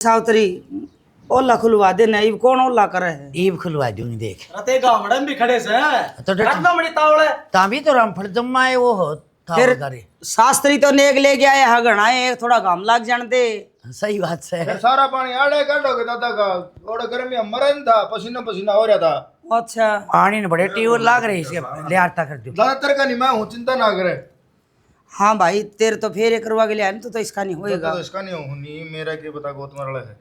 सावतरी ओला खुलवा दे नहीं कौन ओला करे है ईब खुलवा दूंगी देख रते गावड़न भी खड़े से तो रत्ना बड़ी तावड़े ताभी तो रामफल जम्मा है वो हो था फिर उधर शास्त्री तो नेक ले गया है हगण आए थोड़ा घाम लाग जान दे। सही बात से अरे सारा पानी आड़े काटोगे दादा का थोड़ा गर्मी में मरन था पसीना पसीना हो रहा था। अच्छा पानी ने बड़े ट्यूब लाग रही इसके ले आता कर दो ज्यादातर का नहीं मैं हूँ चिंता ना करे। हाँ भाई तेरे तो फेरे करवा के लिए आए तो इसका नहीं होएगा। तो इसका नहीं हूँ नहीं मेरा क्या पता गौतम वाला है।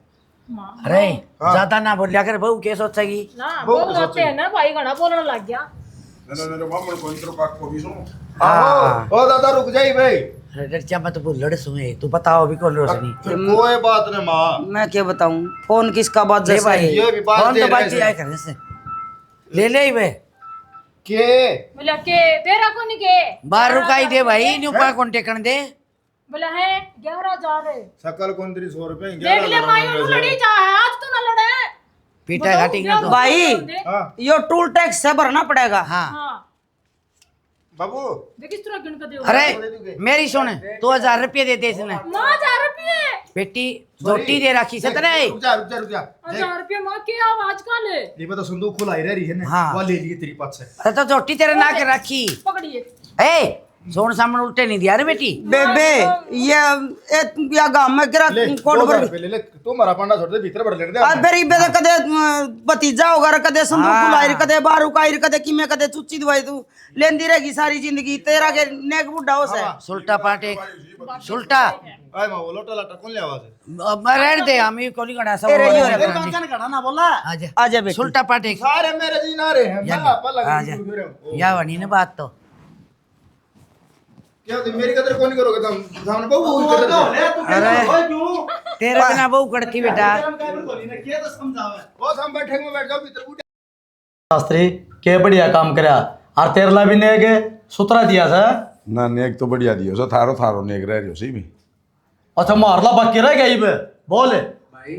अरे ज्यादा ना बोलिया कर बहू क्या सोचेगी ना बहुत आते हैं ना भाई घना बोलने लग गया। ओ दादा रुक जाइए भाई। डरचा मत बोल लड़ सुने तू बताओ अभी कौन रोशनी कोई बात नहीं माँ मैं क्या बताऊं फोन किसका बात ले जैसा भाई है। ये भी बात कौन दे तो रहे बात हैं। आए करने से ले ले वे के बोला के तेरा को नहीं के 12 रुकाई दे भाई न्यू पा कौन टेकन दे बोला है 11,000 है। सकल कौन 100 रुपए देख ले माई नु लड़ी जा है आज तो ना लड़े पीटा घाटी ना तो भाई हाँ यो टूल टैक्स से भरना पड़ेगा। हाँ हां बाबू देख इस तरह गिन के दे अरे मेरी सुन 2000 रुपये दे दे इसने 9,000 रुपए बेटी जोटी दे रखी से तने रुक जा रुक जा रुक जा 1,000 रुपए मां के आवाज का ले ये बता संदूक खुलाई रही है ना हाँ। वो ले लिए तेरी पास से। अरे तो जोटी तेरे ना के रखी पकड़िए ए सोन सामने उल्टे नहीं दिया रे बेटी बेबे ये या गांव में गिरा ले कोट 2000 पर रुपए ले ले तू मारा पांडा छोड़ दे भीतर भर लेने दे और फिर इबे कदे भतीजा होगा कदे संदूक हाँ। बुलाई कदे बारू काई कदे किमे कदे चुच्ची दवाई तू लेंदी रहेगी सारी जिंदगी तेरा के नेक बुढ़ा हो से सुल्टा पाटे सुल्टा आए मां वो लोटा लाटा कौन ले आवाज मैं रहने दे हम ही कोनी कड़ा सब तेरे ही हो रहा तेरे कान खड़ा ना बोला आजा आजा बेटी सुल्टा पाटे सारे मेरे जी ना रहे हैं मैं आपा लगा आजा या वनी ने बात तो क्या तुम मेरी कदर कौन करोगे तुम सामने बहु कदर ले तू अरे। के क्यों तेरे बिना बहु कड़ती बेटा के तो समझावे वो हम बैठे में बैठ जाओ भीतर उठ शास्त्री के बढ़िया काम करया और तेरला भी ने के सुतरा दिया था ना नेक तो बढ़िया दियो सो थारो थारो नेक रह रही सी भी अच्छा मारला बाकी रह गई बे बोले भाई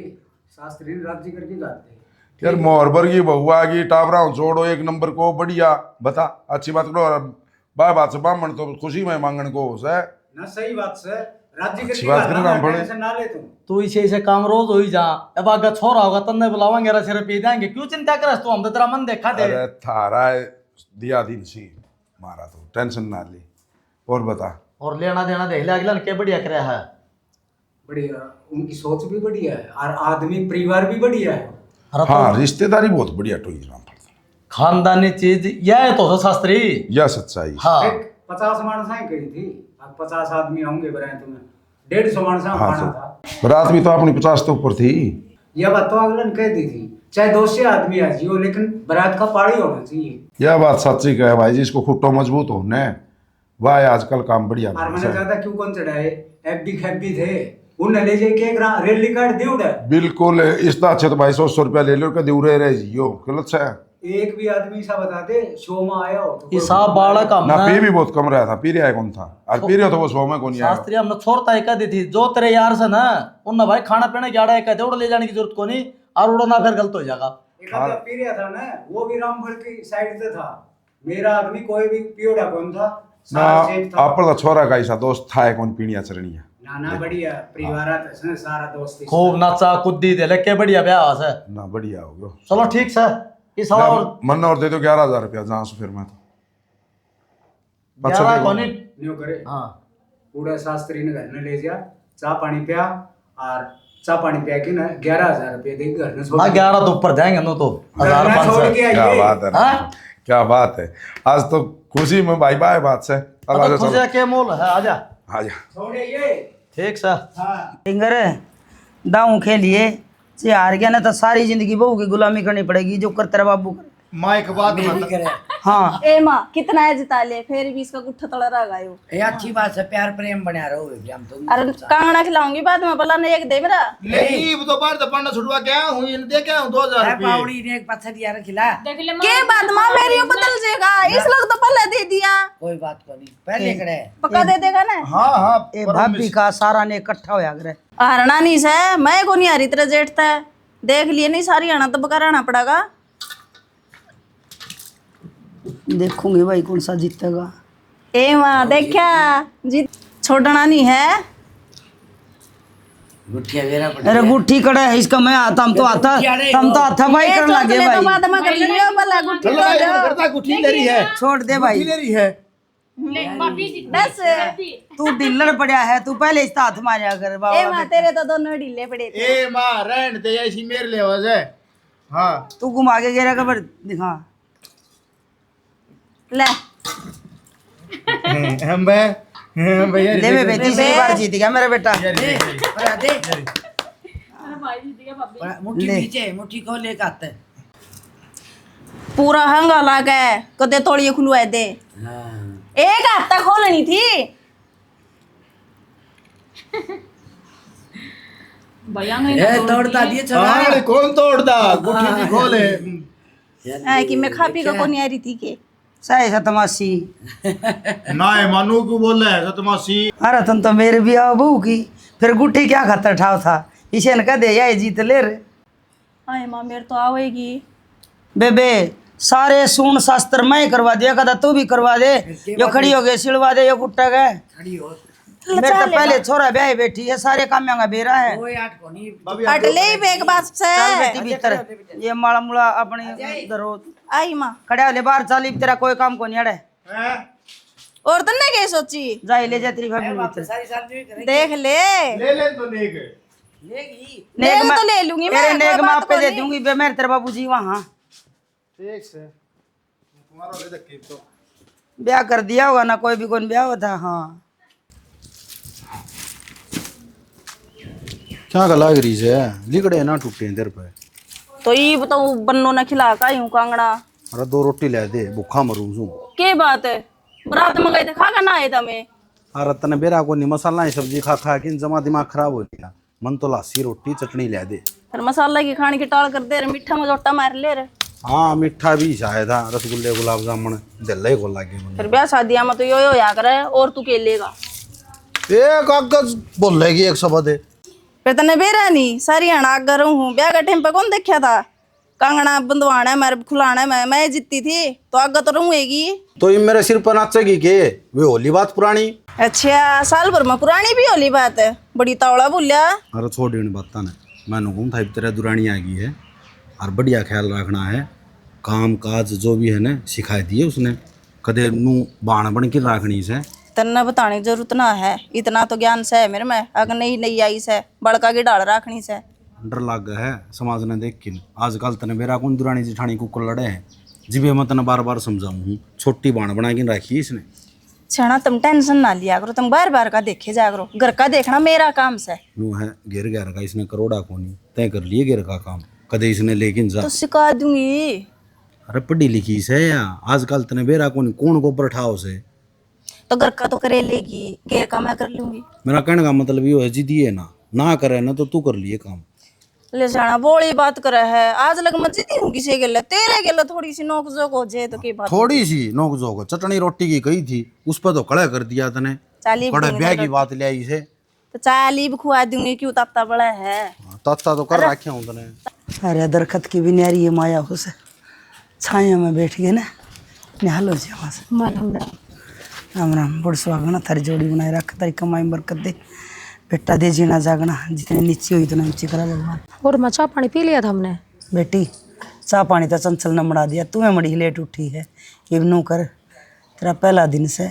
शास्त्री राज्य करके गाते यार मोहरबर की बहु आ गई टाबरा छोड़ो एक नंबर को बढ़िया बता अच्छी बात करो बाय बात से ब्राह्मण तो खुशी में मांगन को है ना सही बात से राज्य अच्छी करके बात करे राम भड़े। टेंशन ना ले तुम तू इसे काम रोज हो ही जा अब आगे छोरा होगा तन्ने बुलावांगे रसे रुपये देंगे क्यों चिंता करस तू हम तो तेरा मन देखा दे अरे थारा दिया दिन सी मारा तो टेंशन ना ली और बता और लेना देना देख ले अगला के बढ़िया करे है बढ़िया उनकी सोच भी बढ़िया है और आदमी परिवार भी बढ़िया है अरे तो हाँ रिश्तेदारी बहुत बढ़िया टोई राम खानदानी चीज यह तो शास्त्री यह सच्चाई हाँ एक 50 मानसाएं कही थी अब 50 आदमी होंगे बनाए तुम्हें 150 मानसा हाँ खाना सर था रात में तो अपनी 50 तो ऊपर थी यह बात तो अगला ने कह दी थी चाहे 200 आदमी आ जियो लेकिन बारात का पाड़ी होना चाहिए यह बात सच्ची कहे भाई जिसको खुट्टो मजबूत हो ने वाह आजकल काम बढ़िया और मैंने है। ज्यादा क्यों कौन चढ़ाए एफडी खैबी थे उन्हें ले जाके एक रैली कार्ड दे उड़ा बिल्कुल इस अच्छे तो भाई 100 रुपया ले लो कभी उड़े रहे जियो गलत है एक भी आदमी सा बता दे शो में आया हो तो ये साहब बाड़ा का ना पी भी बहुत कम रहा था पी रहा कौन था और पी रहा तो वो सौ में कौन आया शास्त्री हमने छोड़ता एक दी थी जो तेरे यार से ना उन भाई खाना पीना ग्यारह एक दे उड़ ले जाने की जरूरत को नहीं और उड़ना फिर गलत हो जाएगा एक आदमी पी रहा था ना वो भी रामगढ़ की साइड से था मेरा आदमी कोई भी पियोड़ा कौन था ना सारा सेफ था आप तो छोरा का ऐसा दोस्त था कौन पीनिया चरणी है ना ना बढ़िया परिवार था सारा दोस्त खूब नाचा कुद्दी दे लेके बढ़िया ब्याह से ना बढ़िया हो गयो चलो ठीक से इस हवा और मन और दे दो 11,000 रुपया जहाँ से फिर मैं तो ग्यारह कोनी न्यू करे हाँ पूरा शास्त्री ने घर में ले जा चाय पानी पिया और चाय पानी पिया के ना 11,000 रुपये दे घर में छोड़ हाँ 11 तो ऊपर जाएंगे नो तो घर में छोड़ 1,500 के क्या आइए बात है हाँ? क्या बात है आज तो खुशी में भाई बाय बात से अब तो आजा खुश चलो के मोल है आजा आजा छोड़े ये ठीक से फिंगर दाऊ खेलिए से हार गया ना तो सारी जिंदगी बहू की गुलामी करनी पड़ेगी जो कर तेरा बाबू करे। माँ एक बात मतलब हाँ ए माँ कितना है जिता ले फिर भी इसका गुट्ठा तड़ा रह गायो ये अच्छी बात है प्यार प्रेम बना रहो हम तो अरे कांगड़ा खिलाऊंगी बाद में भला ने एक दे मेरा नहीं तो बाहर तो पांडा छुड़वा के आया हूँ इन दे के आया हूँ 2,000 रुपये पावड़ी ने एक पत्थर दिया रखिला देख ले के बाद माँ मेरी यूं बदल जाएगा इस लोग तो पहले दे दिया कोई बात को नहीं पहले करे पक्का दे देगा ना हाँ हाँ ए भाभी का सारा ने इकट्ठा होया करे हरना नहीं से मैं को नहीं हरी तरह जेठता है देख लिए नहीं सारी हरना तो बका रहना पड़ेगा देखूंगी भाई कौन सा जीतेगा। ए माँ देखा जीत छोड़ना नहीं है गुठिया वेरा अरे गुट्ठी कड़ा है इसका मैं आता हम तो आता भाई ये करने लगे चोट ले तो भाई बाद में कर लियो भला गुट्ठी चलो तो ये दो। करता गुठी ले रही है, छोड़ दे भाई गुठी ले रही है। ले भाभी जी बस तू डिल्लर पड़ा है तू पहले इसका हाथ मारा कर ए बाबा मां तेरे तो दोनों ढीले पड़े थे। ए मां रहन दे, ऐसी मेरे ले आवाज है। हाँ तू घुमा के गिरा कर दिखा ले हम भैया ले बे तीसरी बार जीत गया मेरा बेटा दे अरे भाई जी दिया भाभी मुट्ठी ले। नीचे मुट्ठी को लेकर आते हैं। पूरा हंगा लागे कदे तोड़िए खुलवा दे। हाँ एक हफ्ता खोलनी थी। भैया ने ये तोड़ता दिए हाँ चला कौन तोड़ता गुठी थी खोले। है कि मैं खा पी का कोनी आ रही थी के सही सतमासी ना मानू क्यों बोल रहा है सतमासी। अरे तुम तो मेरे भी आओ बहू की फिर गुट्ठी क्या खतर ठाव था इसे न कह दे या जीत ले रे आए मां मेरे तो आवेगी। बेबे सारे सून शास्त्र मैं करवा दिया कदा तू भी करवा दे यो खड़ी हो गई सिलवा दे यो गुट्टा गए खड़ी हो मेरे तो पहले छोरा ब्याह बैठी है सारे काम में बेरा है कोई आठ को नहीं अटले ही बेग बात से चल बेटी भीतर ये माड़ा मुड़ा अपनी दरो आई मां खड़ा ले बाहर चाली तेरा कोई काम को नहीं अड़े और तन्ने के सोची जाई ले जा तेरी भाभी भीतर सारी साल नहीं करेंगे देख ले ले तो नेक लेगी नेक तो ले लूंगी मैं तेरे नेक कोई मैं बात पे दे कोनी। दूंगी बे मेरे तेरे बाबूजी वहां ठीक से तुम्हारा ले तक तो ब्याह कर दिया होगा ना कोई भी कौन ब्याह होता हाँ क्या गला रही है लिगड़े ना टूटे इधर पे। तो ये बताऊं बन्नो ने खिला का यूं कांगड़ा अरे 2 रोटी ले दे भूखा मरूं छू। के बात है रात मंगाई थे खागा ना आए तमे अरे तने बेरा को नहीं मसाला ही सब्जी खा खा के जमा दिमाग खराब हो गया मन तो लासी रोटी चटनी ले दे। फिर मसाला की खाने की टाल कर दे रे मीठा में जोटा मार ले रे। हाँ मीठा भी शायद था रसगुल्ले गुलाब जामुन दिल ही को लागे फिर ब्याह शादियां में तो यो या करे और तू के लेगा एक कागज बोल लेगी 100 दे। फिर तने बेरा नहीं सारी हना कर हूं ब्याह का टाइम पे कौन देखा था कंगना बंधवाना मेरे खुलाना मैं जीती थी तो आगे तो रहूंगी। तो ये मेरे सिर पर नाचेगी के वे होली बात पुरानी। अच्छा साल भर में पुरानी भी होली बात है बड़ी तावड़ा बोलिया। अरे छोड़ इन बात ने मैंने घूम था तेरा दुरानी आ गई है और बढ़िया ख्याल रखना है काम काज जो भी है ना सिखाई दिए उसने कदे नू बाण बन के रखनी से तन्ना बताने की जरूरत ना है इतना तो ज्ञान से है मेरे में अगर नई आई से बड़का की डाल रखनी से डर लग गया है समाज ने देख के आजकल तने मेरा कौन दुरानी जिठानी कुकर लड़े हैं जिबे मैं तने बार बार समझाऊँ छोटी बाण बना के रखी इसने। छना तुम टेंशन ना लिया करो तुम बार बार का देखे जा करो घर का देखना मेरा काम से। नू है घेर घेर का इसने करोड़ा कोनी तय कर लिए घेर का काम कदे इसने लेकिन जा तो सिखा दूंगी। अरे पढ़ी लिखी से या आजकल तने बेरा कोनी कौन को परठाओ से तो घर का तो करे लेगी घेर का मैं कर लूंगी। मेरा कहने का मतलब ये है जिदी है ना करे ना तो तू कर लिए काम। ले जाना बोली बात करे है आज लग मत जीती हूँ किसी के लिए तेरे के लिए थोड़ी सी नोक जोक हो जाए तो की बात थोड़ी सी नोक जोक चटनी रोटी की कही थी उस पर तो कड़ा कर दिया तने चाली कड़े ब्याह की बात ले आई से तो चाली भी खुआ दूंगी क्यों तत्ता बड़ा है तत्ता तो कर रखे हूँ तने। अरे दरखत की भी न्यारी है माया हो से छाया में बैठ गए ना निहालो जी वहाँ से राम राम बड़ सुहागना थारी जोड़ी बनाए रख तारी कमाई में बरकत दे बेटा दे जीना जागना जितनी नीची हुई उतना ऊंची करा भगवान। और मचा पानी पी लिया था हमने बेटी चाह पानी तो चंचल ने मड़ा दिया तुम्हें मड़ी लेट उठी है इवनू कर तेरा पहला दिन से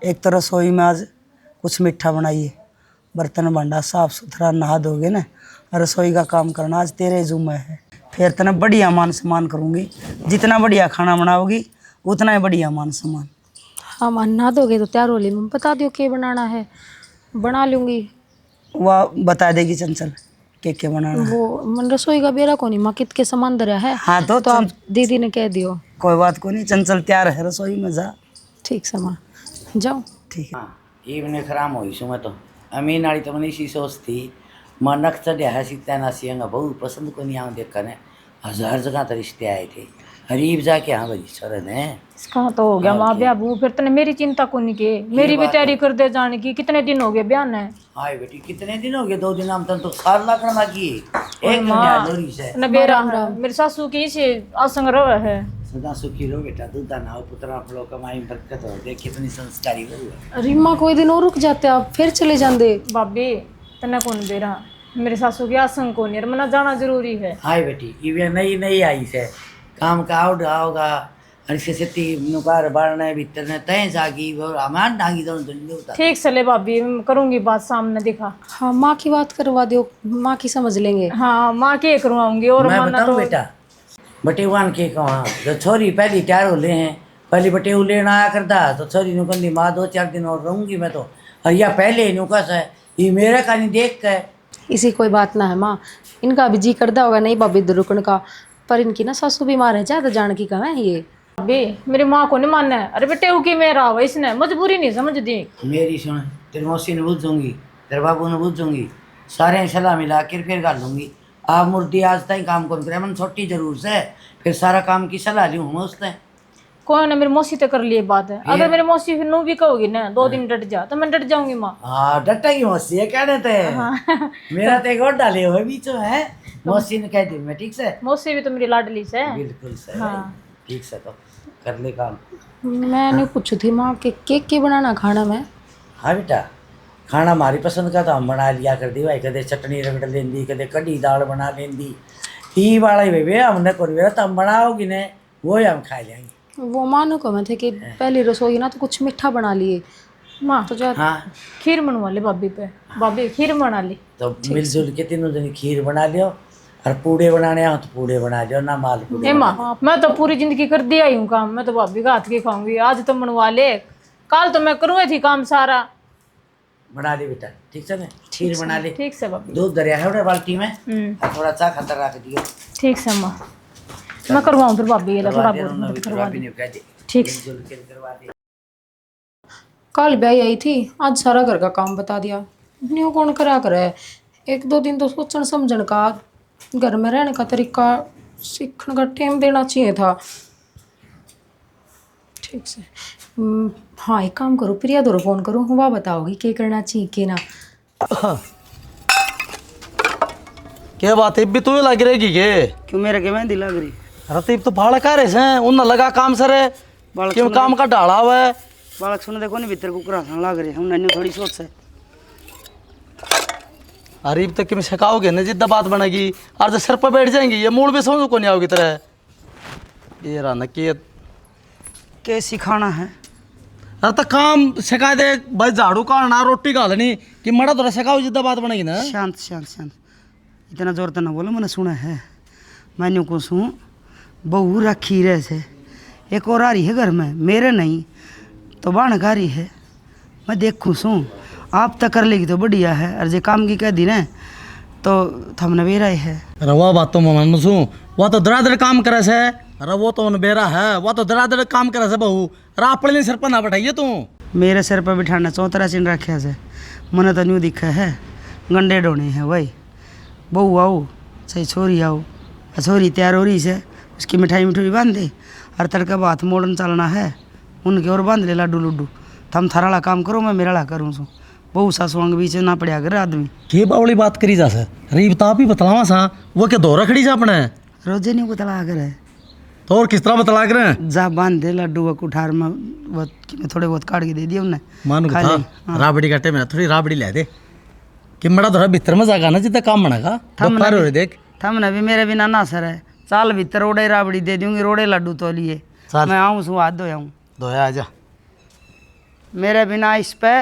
एक तो रसोई में आज कुछ मीठा बनाइए बर्तन भांडा साफ सुथरा नहा धोगे ना रसोई का काम करना आज तेरे जुम्मे है फिर तेना बढ़िया मान सम्मान करूँगी जितना बढ़िया खाना बनाओगी उतना ही बढ़िया मान सम्मान। हाँ नहा दोगे तो तैयार हो ली बता दियो क्या बनाना है बना लूंगी। वह बता देगी चंचल के बनाना है। वो मन रसोई का बेरा को नहीं माँ कित के सामान दरिया है हाँ तो आप दीदी ने कह दियो कोई बात को नहीं चंचल तैयार है रसोई में जा ठीक सामान जाओ ठीक है। इवने खराम हो इसमें तो अमीन आड़ी तो मैंने इसी सोचती मनक चढ़िया है सीता ना सियंगा बहुत पसंद को नहीं आऊँ देख कर हर जगह तो रिश्ते आए थे हरीब जाके हाँ भाई शरण है कहाँ तो हो गया माँ ब्याह बू फिर तने मेरी चिंता को नहीं की मेरी भी तैयारी कर दे जाने की कितने दिन हो गए बयान है हाय बेटी कितने दिन हो गए 2 दिन हम तो साल लगने लगी एक लोरी से नबेरा मेरी सासू की इसे आसंग रह है सदा सुखी रहो बेटा दूधा नाव पुत्रा फलो कमाई बरकत हो दे कितनी संस्कारी हो रीमा कोई दिन और रुक जाते आप फिर चले जाते भाभी तने कौन बेरा मेरे सासू की आसंग को नहीं मना जाना जरूरी है। हाय बेटी ये नई नई आई से काम का आउट आओगा और से सेती नुकार बारने भीतर ने तय जागी वो अमान डांगी दोनों दुनिया होता। ठीक चले भाभी, मैं करूंगी बात सामने दिखा। हाँ माँ की बात करवा दो, माँ की समझ लेंगे। हाँ माँ के करवाऊंगी और मैं माना बताऊं तो बेटा बटे वान के कहा जो छोरी पहली तैयार हो ले हैं पहली बटे वो लेना आया करता तो छोरी नु कहती माँ 2-4 दिन और रहूंगी मैं तो और या पहले नु कस है ये मेरा कहानी देख के इसी कोई बात ना है माँ, इनका भी जी करता होगा नहीं भाभी इधर रुकने का, पर इनकी ना सासू बीमार है, ज्यादा जान की कम है ये। भाभी मेरी माँ को नहीं मानना है। अरे बेटे वो की मेरा हुआ इसने मजबूरी नहीं समझ दी। मेरी सुन तेरी मौसी ने बूझूंगी तेरे बाबू ने बूझूंगी सारे सलाह मिला के फिर कर लूँगी। आप मूर्ति आज तक काम कौन करे मन छोटी जरूर से फिर सारा काम की सलाह ली हूँ मैं उसने कोई ना मेरी मौसी तो कर लिए बात है। अगर मेरी मौसी फिर नो भी कहोगी ना 2 दिन डट जा तो मैं डट जाऊंगी माँ। हाँ डटा की मौसी है कहने थे मेरा तो एक और डाले हुए बीच में है मौसी ने कह दी मैं ठीक से मौसी भी तो मेरी लाडली से है। बिल्कुल से हाँ। ठीक से तो कर ले काम। मैंने पूछी थी माँ के केक के बनाना खाना में। हाँ बेटा खाना हमारी पसंद का तो हम बना लिया कर दी भाई कदे चटनी रगड़ लेंदी कदे कढ़ी दाल बना लेंदी ई वाला ही वे हमने कर दिया तो हम बनाओगी ने वो ही हम खा लेंगे। वो मानो को मैं थे कि पहली रसोई ना तो कुछ मीठा बना लिए माँ तो जा हाँ खीर बनवा ले भाभी पे, भाभी खीर बना ली। तो मिलजुल के तीनों दिन खीर बना लियो और पूड़े बनाने हो तो पूड़े बना लियो ना माल पूड़े ए माँ मैं तो पूरी जिंदगी कर दिया ही हूँ काम, मैं तो भाभी का हाथ की खाऊंगी। आज तो बनवा ले, कल तो मैं करूँगी थी काम सारा। बना ले बेटा ठीक है ना खीर बना ले। ठीक से भाभी। दूध दरिया है बाल्टी में और थोड़ा चा खतर रख दियो। ठीक से माँ मैं करवाऊँ फिर भाभी ये थोड़ा बहुत उन्होंने भी मदद करवा भाभी दी। ने कह दी ठीक मिलजुल के करवा दे। कल ब्याह आई थी, आज सारा घर का काम बता दिया। न्यू कौन करा करे, 1-2 दिन तो सोचन समझन का घर में रहने का तरीका सीखने का टाइम देना चाहिए था। ठीक से हाँ एक काम करो प्रिया दो फोन करूँ वह बताओगी क्या करना चाहिए क्या ना। क्या बात है भी तुम्हें लग रहेगी के क्यों मेरे के मेहंदी लग रही रतीब तो भाड़ा कह रहे हैं उन लगा काम सरे बालक क्यों सुन काम का डाला हुआ है। बालक सुन देखो नहीं भीतर कुकरा लग रही हम नन्ही थोड़ी सोच है। अरीब तक में सिखाओगे ना जिद्दा बात बनेगी और जब सिर पर बैठ जाएंगी ये मूड भी समझो को नहीं आओगी तरह ये रहा न कि के सिखाना है अरे तो काम सिखा दे भाई झाड़ू काटना रोटी घालनी कि मड़ा थोड़ा सिखाओ जिद्दा बात बनेगी ना। शांत शांत शांत इतना जोर तो ना बोलो मैंने सुना है मैंने को सुन बहू रखी रहे से एक और आ रही है घर में मेरे नहीं तो बाणकारी है मैं देखूँ सू आप तक कर लेगी तो बढ़िया है और जे काम की कह दी ना तो थमने बेरा है। अरे वह बात तो मैं मान सू वह तो दरादर काम करे से अरे वो तो बेरा है वह तो दरादर काम करे से बहू अरे अपने सिर पर ना बैठाइए तू मेरे सिर पर बिठाना चौतरा चिन्ह रखे से मैंने तो न्यू दिखा है गंडे डोने हैं वही बहू आओ सही छोरी आओ छोरी तैयार हो रही से उसकी मिठाई मिठाई बांध दे और तड़का बात मोड़न चलना है उनके और बांध ले लाडू लुड्डू थम थारा काम करो मैं मेरा करूँ सू बहू सासुआंग बीच ना पड़िया कर आदमी के बावली बात करी जा सर रीब तो आप ही बतलावा सा वो क्या दो रखड़ी जा अपने रोजे नहीं बतला कर है तो और किस तरह बतला कर जा बांध दे लाडू व कुठार में बहुत मैं थोड़े बहुत काट के दे दिए उन्हें मान खा ले, था राबड़ी काटे में थोड़ी राबड़ी ले दे कि मड़ा थोड़ा भीतर में जागा ना जितना काम बनेगा दोपहर हो रही देख थमने भी मेरे बिना ना सर है चाल भीतर रोड़े राबड़ी दे दूंगी रोड़े लड्डू तो लिए मैं आऊँ सू हाथ धोया हूँ धोया आजा मेरे बिना इस पे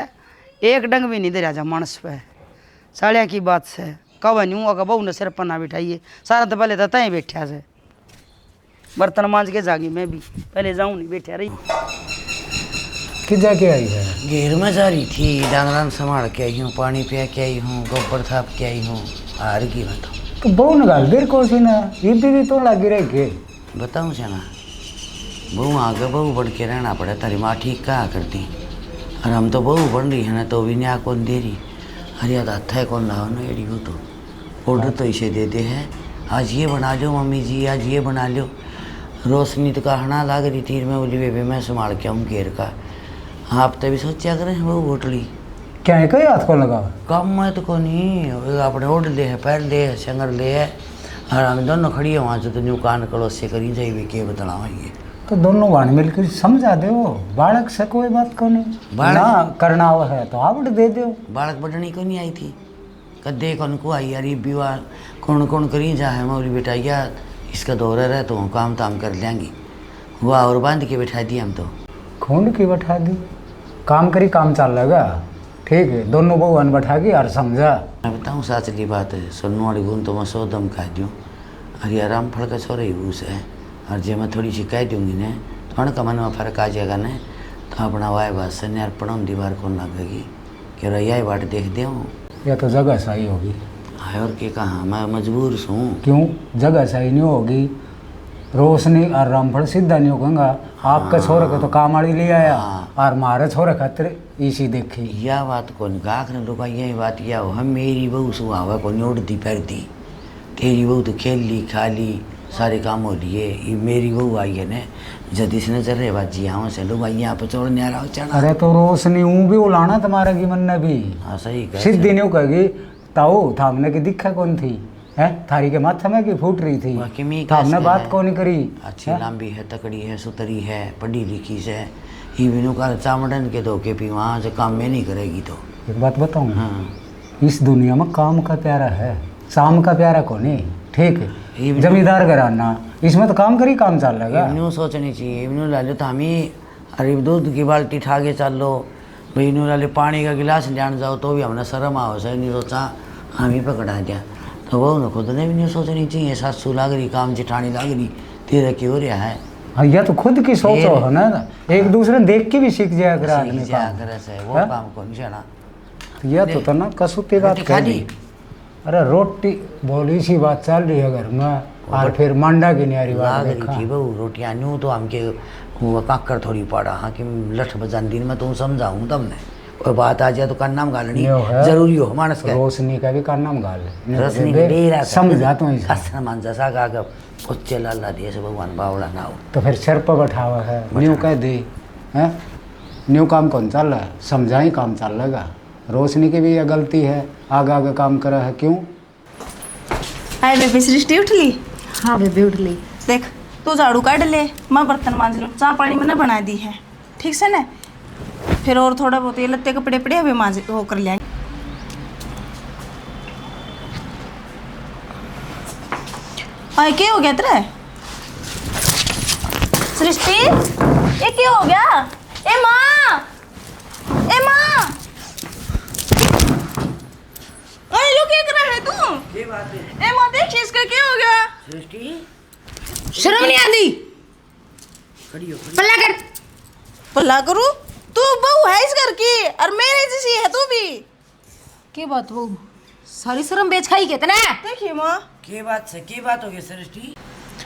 एक डंग भी नहीं दे रहा मानस पे साड़िया की बात से कब नहीं हुआ बहू ने सिर पर ना बिठाइए सारा तो पहले तो तय बैठा से बर्तन मांझ के जागी मैं भी पहले जाऊँ नहीं बैठा रही कि जाके आई है घेर में जा रही थी डांगरान संभाल के आई हूँ पानी पिया के आई हूँ गोबर थाप के आई हूँ हार गई मैं तो बहु न गाल देर को सी ना ये भी तो लगी रह के बताऊँ चना बहू आगे बहू बढ़ के रहना पड़े तारी माँ ठीक कहाँ करती और हम तो बहू बन रही है ना तो भी न्याय कौन दे रही अरे याद आता है कौन लाओ ना एड़ी हो तो ऑर्डर तो इसे दे दे है आज ये बना लो मम्मी जी आज ये बना लो रोशनी तो कहना लग रही थी मैं बोली बेबे मैं संभाल के आऊँ घेर का आप तो भी सोचा करें बहू होटली क्या है कई हाथ को लगा कम में तो को नहीं अपने ओढ़ ले है पैर ले है संगर ले है और हम दोनों खड़ी है वहाँ से तो न्यू कान कलो से करी जाइए के बताना ये तो दोनों वाण मिलकर समझा दो बालक से कोई बात को नहीं बालक- ना करना हुआ है तो आवड़ दे दो बालक बढ़नी को नहीं आई थी कदे कौन को आई यार विवाह कौन कौन करी जा है मोरी बेटाइया इसका दौरा रहे तो काम ताम कर लेंगी हुआ और बांध के बैठा दिए हम तो खूंड की बैठा दी काम करी काम चल लगा ठीक है दोनों बहुआन बैठा के और समझा मैं बताऊँ साचली बात है सुनने वाली गुण तो मैं 100 दम खा दूँ अरे आराम फल का छोरा ही भूस है और जब मैं थोड़ी शिकायत दूंगी ना थोड़ा का मन में फर्क आ जाएगा ना तो अपना वाय बात से यार पड़म दीवार को लगेगी कि रैया बाट देख दे या तो जगह सही होगी है और के कहा मैं मजबूर हूँ क्यों जगह सही नहीं होगी रोशनी और रामफल सीधा नहीं होगा आपका छोरे को तो कामाड़ी ले आया और मारे छोरे खातिर इसी देखी यह बात कौन गाख ने लोग यही बात यह हो हम मेरी बहू सुहावा को नोड़ती पैरती तेरी बहू तो खेल ली खा ली सारे काम हो लिए ये मेरी बहू आई है ना जदी से नजर रहे बात जी हाँ से लोग भाई यहाँ पर चोड़ न्यारा हो चढ़ा अरे तो रोशनी हूँ भी उलाना तुम्हारा की मन ने भी हाँ सही कह सीधी नहीं कहेगी ताऊ थामने की दिक्कत कौन थी है थारी के माथे में की फूट रही थी बाकी में थामने बात कौन नहीं करी अच्छी लंबी है तकड़ी है सुतरी है पढ़ी लिखी से ही बिनु का चामड़न के धोखे पी वहाँ से काम में नहीं करेगी तो एक बात बताऊँ हाँ इस दुनिया में काम का प्यारा है शाम का प्यारा को नहीं ठीक है जमींदार घराना इसमें तो काम करी काम चल रहा इवनू सोचनी चाहिए इवनू ला लो तो हम ही अरे दूध की बाल्टी ठाके चल लो भाई इनू ला लो पानी का गिलास जान जाओ तो भी हमने शर्म आओ से नहीं सोचा हम ही पकड़ा दिया तो वो ना खुद ने भी नहीं सोचनी चाहिए सासू लाग रही काम जिठानी लाग रही तेरा क्यों हो रहा है हाँ या तो खुद की सोचो है ना एक दूसरे देख के भी सीख जाया कर आदमी से वो काम को नहीं जाना या तो ना कसूती बात खा ली अरे रोटी बोली सी बात चल रही है घर में और फिर मंडा की न्यारी बात देखा थी बहू रोटियाँ न्यू तो हमके वो काकर थोड़ी पड़ा हाँ कि लठ बजान दिन में तो समझाऊँ तब ने कोई बात आ जाए तो का नाम गालनी जरूरी हो मानस का रोशनी का भी का नाम गाल रोशनी डेरा समझा तो हसन मान जैसा का उच्चे लाला दे से भगवान बावड़ा ना हो तो फिर सिर पर बैठा हुआ है न्यू कह दे हैं न्यू काम कौन चल रहा है समझा ही काम चल रहेगा रोशनी की भी यह गलती है आगे आगे काम करा है क्यों हाय बेबी सृष्टि उठ ली हाँ बेबी उठ ली देख तू झाड़ू काट ले मैं बर्तन मांज लूँ चाय पानी मैंने बना दी है ठीक से ना फिर और थोड़ा बहुत ये लत्ते कपड़े पड़े अभी मांज वो कर लिया आए क्या हो गया तेरा सृष्टि ये क्या हो गया ए माँ अरे यो क्या कर रहा है तू ये बात है ए माँ देख इसका क्या हो गया सृष्टि शर्म नहीं आती खड़ी हो पल्ला कर भला करूँ तू बहू है इस घर की और मेरे जैसी है तू भी के बात वो सारी शर्म बेच खाई के तना देखिए माँ के बात हो गई सृष्टि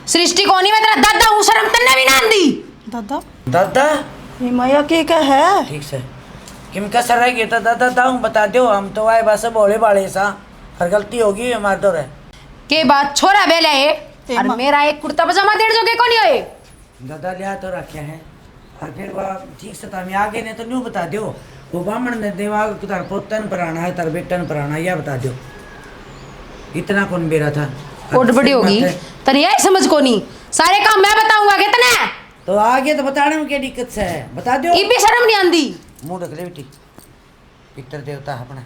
सृष्टि कोनी में तेरा दादा हूँ शर्म तन्ने भी ना आंदी दादा दादा ये माया क्या है ठीक से किम का सर रह गया था दादा दाऊ बता दो हम तो आए बस बोले बाड़े सा हर गलती होगी हमारे तो रहे के बात छोरा बेला है और मेरा एक कुर्ता पजामा डेढ़ जो के कोनी होए दादा लिया तो रखे हैं और फिर वह ठीक से हमें आगे ने तो न्यू बता दो वो ब्राह्मण ने देवा तार पोतन पराना है तार बेटन पराना यह बता दो इतना कौन बेरा था कोट बड़ी होगी तने यही समझ कोनी सारे काम मैं बताऊंगा कितने तो आगे तो बताने में क्या दिक्कत है बता दो ये भी शर्म नहीं आंदी मुंह ढक ले बेटी पितर देवता है अपना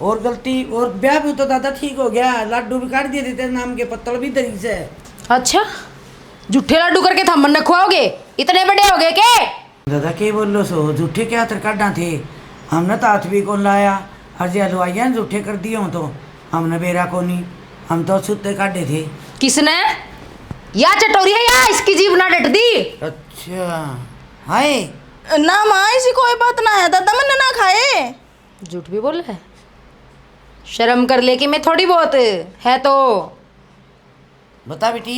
और गलती और ब्याह भी तो दादा ठीक हो गया लड्डू भी काट दिए थे तेरे नाम के पत्तल भी दरी से अच्छा झूठे लड्डू करके थम्मन न खुआओगे इतने बड़े हो गए के दादा के बोल लो सो झूठे क्या तर काटना थे हमने तो हाथ भी कौन लाया हर जी हलवाइया ने झूठे कर दिए हो तो हमने बेरा को नहीं हम तो छुट्टे काटे थे किसने या चटोरी है या इसकी जीभ ना डट दी अच्छा हाय ना माँ ऐसी कोई बात ना है दादा मैंने ना खाए झूठ भी बोल रहा है शर्म कर ले कि मैं थोड़ी बहुत है तो बता बेटी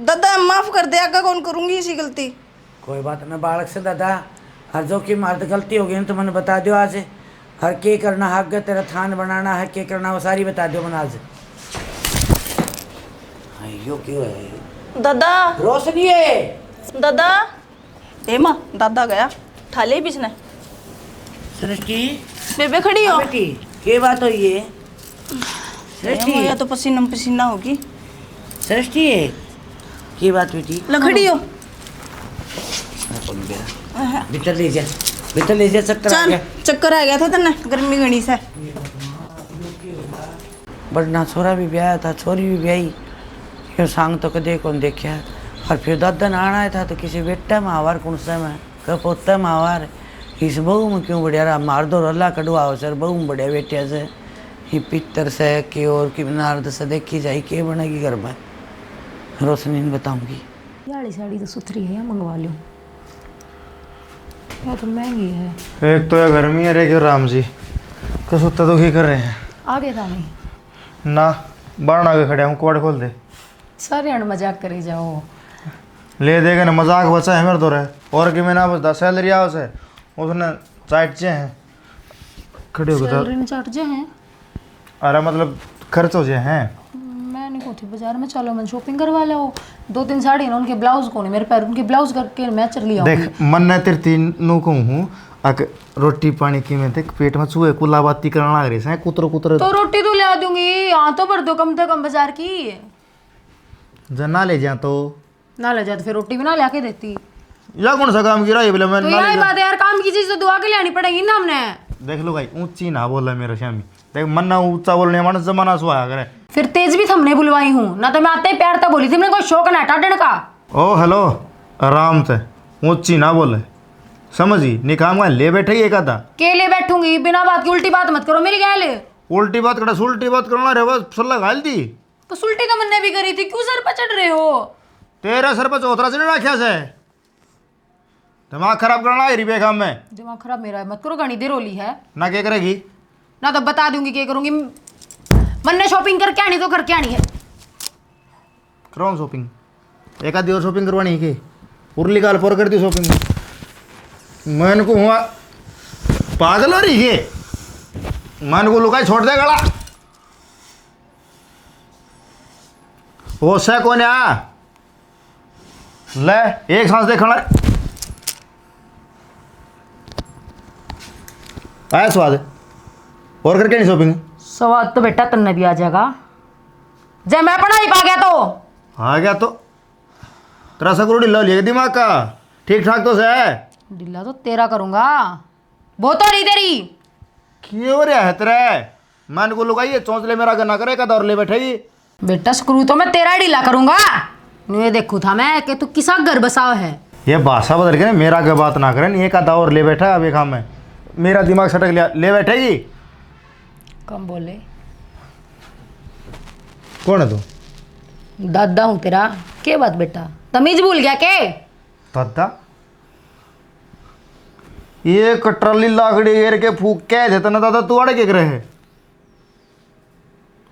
दादा माफ कर दे आगे कौन करूंगी इसी गलती कोई बात ना बालक से दादा हर जो की मार्द गलती हो गई तो मैंने बता दो आज हर के करना हक तेरा थान बनाना है के करना वो सारी बता दो मैंने आज यो क्यों है दादा रोशनी है दादा ए माँ दादा गया ठाले भी इसने सृष्टि बेबे खड़ी हो बेटी क्या बात हो ये सृष्टि या तो पसीना पसीना होगी सृष्टि है क्या बात बेटी लखड़ी हो भीतर ले जा चक्कर आ गया चक्कर आ गया था तेने गर्मी घनी से बड़ना छोरा भी ब्याह था, छोरी भी ब्याही, यो सांग तो कदे कौन देखा। और फिर दादा आना था तो किसी बेटा मावार कौन सा में कपोता मावार इस बहू में क्यों बढ़िया रहा मार दो रल्ला कड़वा सर बहू में बढ़िया बेटिया से ही पितर से के और कि नारद से देखी जाए के बनेगी घर में। रोशनी ने बताऊंगी। याली साड़ी तो सुथरी है, मंगवा लो। क्या तो महंगी है। एक तो ये गर्मी है रे, क्यों राम जी तो सुत्ता तो की कर रहे हैं आगे था नहीं ना, बारण आगे खड़े हूँ, कोड खोल दे। सारे अण मजाक करे जाओ। ले देगा ना, मजाक बचा है मेरे तो रहे और कि मैं ना बता सैलरी आओ से उसने चाटे हैं खड़े हो गए। सैलरी में चाट जे हैं। अरे मतलब खर्च हो जाए हैं। मैं नहीं थी बाजार में, चलो मैं शॉपिंग करवा लो। 2-3 साड़ी ना, उनके ब्लाउज को नहीं मेरे पैर, उनके ब्लाउज करके मैं चल लिया। देख मन ने तेरे तीनों को हूँ अक रोटी पानी की में देख पेट में चूहे कुला बाती करना लग रही है कुतर कुतर। तो रोटी तो ला दूंगी, यहाँ तो भर दो कम से कम बाजार की। जना ले जा तो ना ले जा तो फिर रोटी भी ना ला के देती। या कौन सा काम गिरा ये बोले मैं तो ना ले यही जा। बात है यार, काम की चीज तो दुआ के लानी पड़ेगी ना हमने। देख लो भाई ऊंची ना बोला मेरे श्यामी, देख मन ना ऊंचा बोलने मन जमाना सुहाया करे। फिर तेज भी थमने बुलवाई हूँ ना, तो मैं आते ही प्यार तक बोली थी, मैंने कोई शौक ना टाटन का। ओ हेलो आराम से ऊंची ना बोले समझी, निकाम का ले बैठे एक आधा के लिए बैठूंगी, बिना बात की उल्टी बात मत करो मेरी गैल। उल्टी बात करा सुल्टी बात करना रे बस सल्ला घाल दी। तो सुल्टी तो मैंने भी करी थी, क्यों सर पर चढ़ रहे हो। तेरा सर पर चौथरा से नहीं रखा से दिमाग खराब करना है रिबे काम में। दिमाग खराब मेरा है, मत करो, घनी देर होली है ना क्या करेगी ना, तो बता दूंगी क्या करूंगी। मन ने शॉपिंग करके आनी तो करके आनी है। कराऊँ शॉपिंग, एक आधी और शॉपिंग करवानी है कि उर्ली काल पर करती शॉपिंग। मन को हुआ पागल हो रही है, मन को लुकाई छोड़ दे गला वो से कौन आ ले एक सांस देखना आया स्वाद और करके नहीं शॉपिंग। स्वाद तो बेटा तन्ने भी आ जाएगा जब मैं पढ़ाई पा गया तो। आ गया तो तेरा सकरू ढिल्ला लिया दिमाग का ठीक ठाक तो से है। ढीला तो तेरा करूंगा, वो तो नहीं तेरी। क्यों रहा है तेरे मन को लुकाइए चौंचले मेरा गन्ना करे का दौर ले बैठेगी। बेटा स्क्रू तो मैं तेरा ढीला करूंगा। ये देखू था मैं कि तू किसा घर बसाव है। ये भाषा बदल के मेरा क्या बात ना करें, एक आधा और ले बैठा अभी काम में मेरा दिमाग सटक लिया ले बैठेगी। कम बोले, कौन है तू? दादा हूँ तेरा। के बात बेटा, तमीज भूल गया के? दादा ये कटरली लाकड़ी घेर के फूक के देता ना दादा तू अड़ के रहे।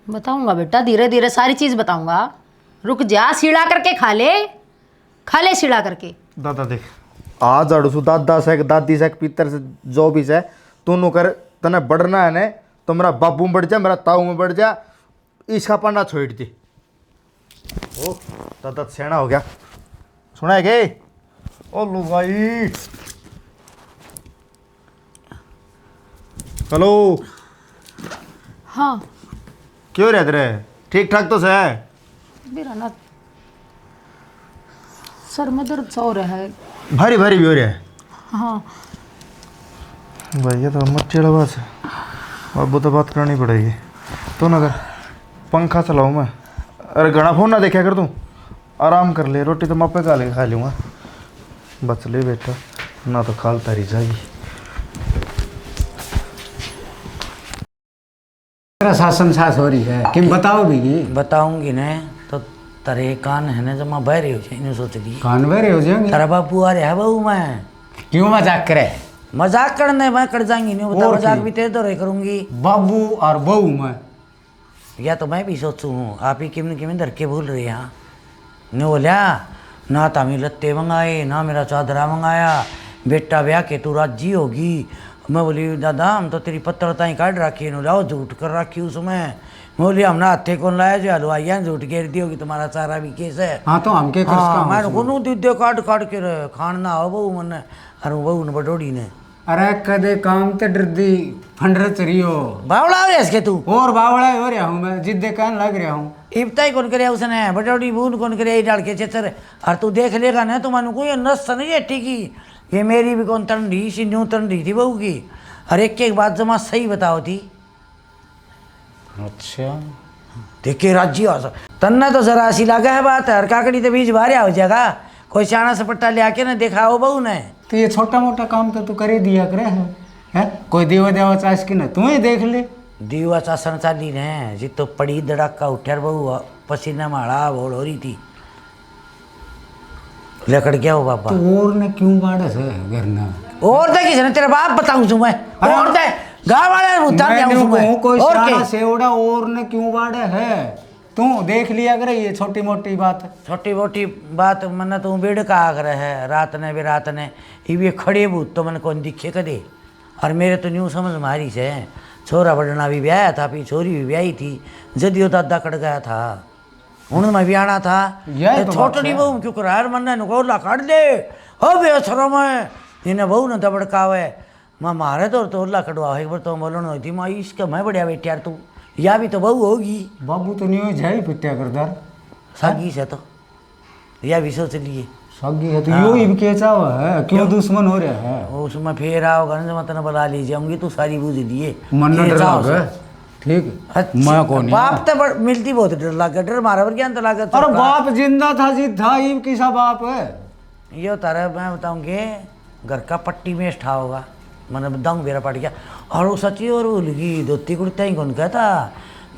बताऊंगा बेटा, धीरे धीरे सारी चीज बताऊंगा। रुक जा, सीढ़ा करके खा ले सीढ़ा करके। दादा देख आज अड़सू दादा से दादी से पितर से जो भी से तू कर तने बढ़ना है ने तो मेरा बाबू में बढ़ जा मेरा ताऊ में बढ़ जा, इसका पन्ना छोड़ दे। ओ दादा सेना हो गया सुना है के ओ लुगाई। हेलो हाँ क्यों रहते रहे ठीक ठाक तो से है? मेरा ना सर में दर्द सा हो रहा है। भारी भारी भी हो रहा है। हाँ भैया तो मच्छी वाला बात है, अब तो बात करनी पड़ेगी। तो ना कर पंखा चलाऊँ मैं, अरे घना फोन ना देखा कर तू, आराम कर ले, रोटी तो मापे का खा लूँगा बच ले बेटा ना तो खाल तारी जाएगी। तेरा शासन सास हो रही है किम बताओ भी। बताऊंगी ने तो तेरे कान है ना जमा बहरे हो जाए इन्हें सोच दी कान बहरे हो जाएंगे। तेरा बापू आ रहा है बहू मैं क्यों मजाक करे? मजाक करने मैं कर जाएंगी नहीं बता और मजाक की? भी तेरे तो रहे करूंगी। बाबू और बहू में या तो मैं भी सोचू हूँ आप ही किम किम धर के भूल रही यहाँ ने बोलिया ना तामी लत्ते मंगाए ना मेरा चादरा मंगाया बेटा ब्याह के तू राजी होगी। मैं बोली दादा हम तो तेरी पत्रता ही काट रखी है लाओ झूठ कर रखी उसमें। मैं बोली हमने हाथे कौन लाया जो हलवाइया झूठ घेर दी होगी तुम्हारा सारा भी केस है। हाँ तो हम के हाँ मैं को दूधे काट काट के खान ना हो बहू मन अरे बहू ने बटोड़ी ने अरे कदे काम ते डरदी फंडर चरी हो बावड़ा हो इसके तू और बावड़ा हो रहा हूँ मैं जिद्दे कान लग रहा हूँ। इब्ता ही कौन करे उसने बटोड़ी बून कौन करे डाल के चेतर और तू देख लेगा ना तो मानो को ये नस नहीं है ठीक ही ये मेरी भी कौन तन रही सी न्यू तन रही थी बहू की। हर एक बात जमा सही बताओ थी। अच्छा देखे राज्य हो तन्ना तो जरा सी लगा है बात है, हर काकड़ी तो बीज बाहर हो जाएगा, कोई चाणा सपट्टा ले आके ना दिखाओ बहू ने। तो ये छोटा मोटा काम तो तू कर ही दिया करे है? कोई देवा देवा चास की ना तुम्हें देख ले। दीवा चासन चाली ने जी तो पड़ी धड़ाका उठ्यार बहू पसीना माड़ा बोल हो रही थी, लकड़ गया हो बाबा। तो और ने क्यों बाड़ा से घर ना? और दे किसी ने तेरा बाप बताऊं तू मैं, और दे गाँव वाले उतार दिया हूं मैं। कोई और सारा के सेवड़ा और ने क्यों बाड़ा है? तू देख लिया करे ये छोटी मोटी बात। छोटी मोटी बात मन तू बेड़ का आगर है, रात ने भी रात ने ये खड़े भूत तो मन कौन दिखे कदे। और मेरे तो न्यू समझ मारी से छोरा बढ़ना भी ब्याया था, फिर छोरी भी ब्याही थी, जदियो दादा कट गया था, उन में भी आना था। यह तो छोटड़ी बहू क्यों करा यार, मन ने गोला काट दे हो बेसरो में इन्हें बहू ने दबड़कावे माँ मारे तो तोला कटवा एक बार तो बोलन हुई थी माँ इसका मैं बढ़िया बेटी यार तू, या भी तो बहू होगी। बाबू तो नहीं जाई पिट्या करदार सागी से तो या भी सोच लिए सागी है तो यो ही केचा हुआ है, क्यों दुश्मन हो रहा है? उसमें फेर आओगा ना मत बुला लीजिए होंगी तू सारी बूझ दिए मन न डर लागे ठीक मैं कौन बाप तो मिलती बहुत डर लगा, डर मारा पर ज्ञान तो लगा। अरे बाप जिंदा था जिद था ये किसा बाप है? ये तारा मैं बताऊंगे घर का पट्टी में ठा होगा मैंने बताऊँ मेरा पट गया। और वो सच्ची और भूल गई धोती कुर्ता ही कौन कहता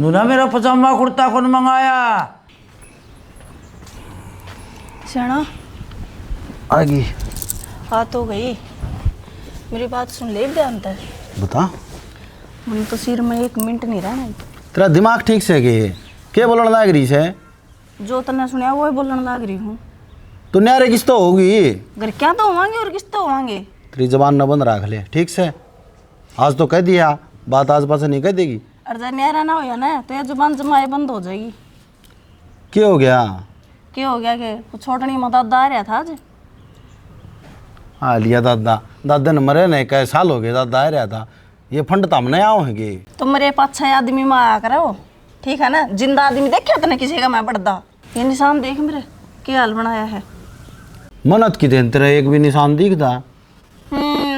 नूना मेरा पजामा कुर्ता कौन मंगाया। शना आ गई। आ तो गई, मेरी बात सुन ले ध्यान से। बता। मन तो सिर में 1 मिनट नहीं रहना। तेरा दिमाग ठीक से के बोलने लाग रही है? जो तने सुनया वो ही बोलने लाग रही हूँ। तो न्यारे किस तो होगी? घर क्या तो होवांगे और किस तो होवांगे। तेरी जबान न बंद रख ले ठीक से। आज तो कह दिया बात आज पास नहीं कह देगी। और जब न्यारा ना होया ना तो ये जुबान जमाए बंद हो जाएगी। क्या हो गया? क्या हो गया कि छोटनी में दादा आ रहा था आज। हाँ लिया दादा, दादा ने मरे नहीं कई साल हो गए, दादा आ रहा था। ये फंड तो हमने आओगे तो मेरे 5-6 आदमी में आया करो ठीक है ना। जिंदा आदमी देखा तने किसी का मैं बढ़दा। ये निशान देख मेरे क्या हाल बनाया है। मनत की दिन तेरा एक भी निशान दिखता?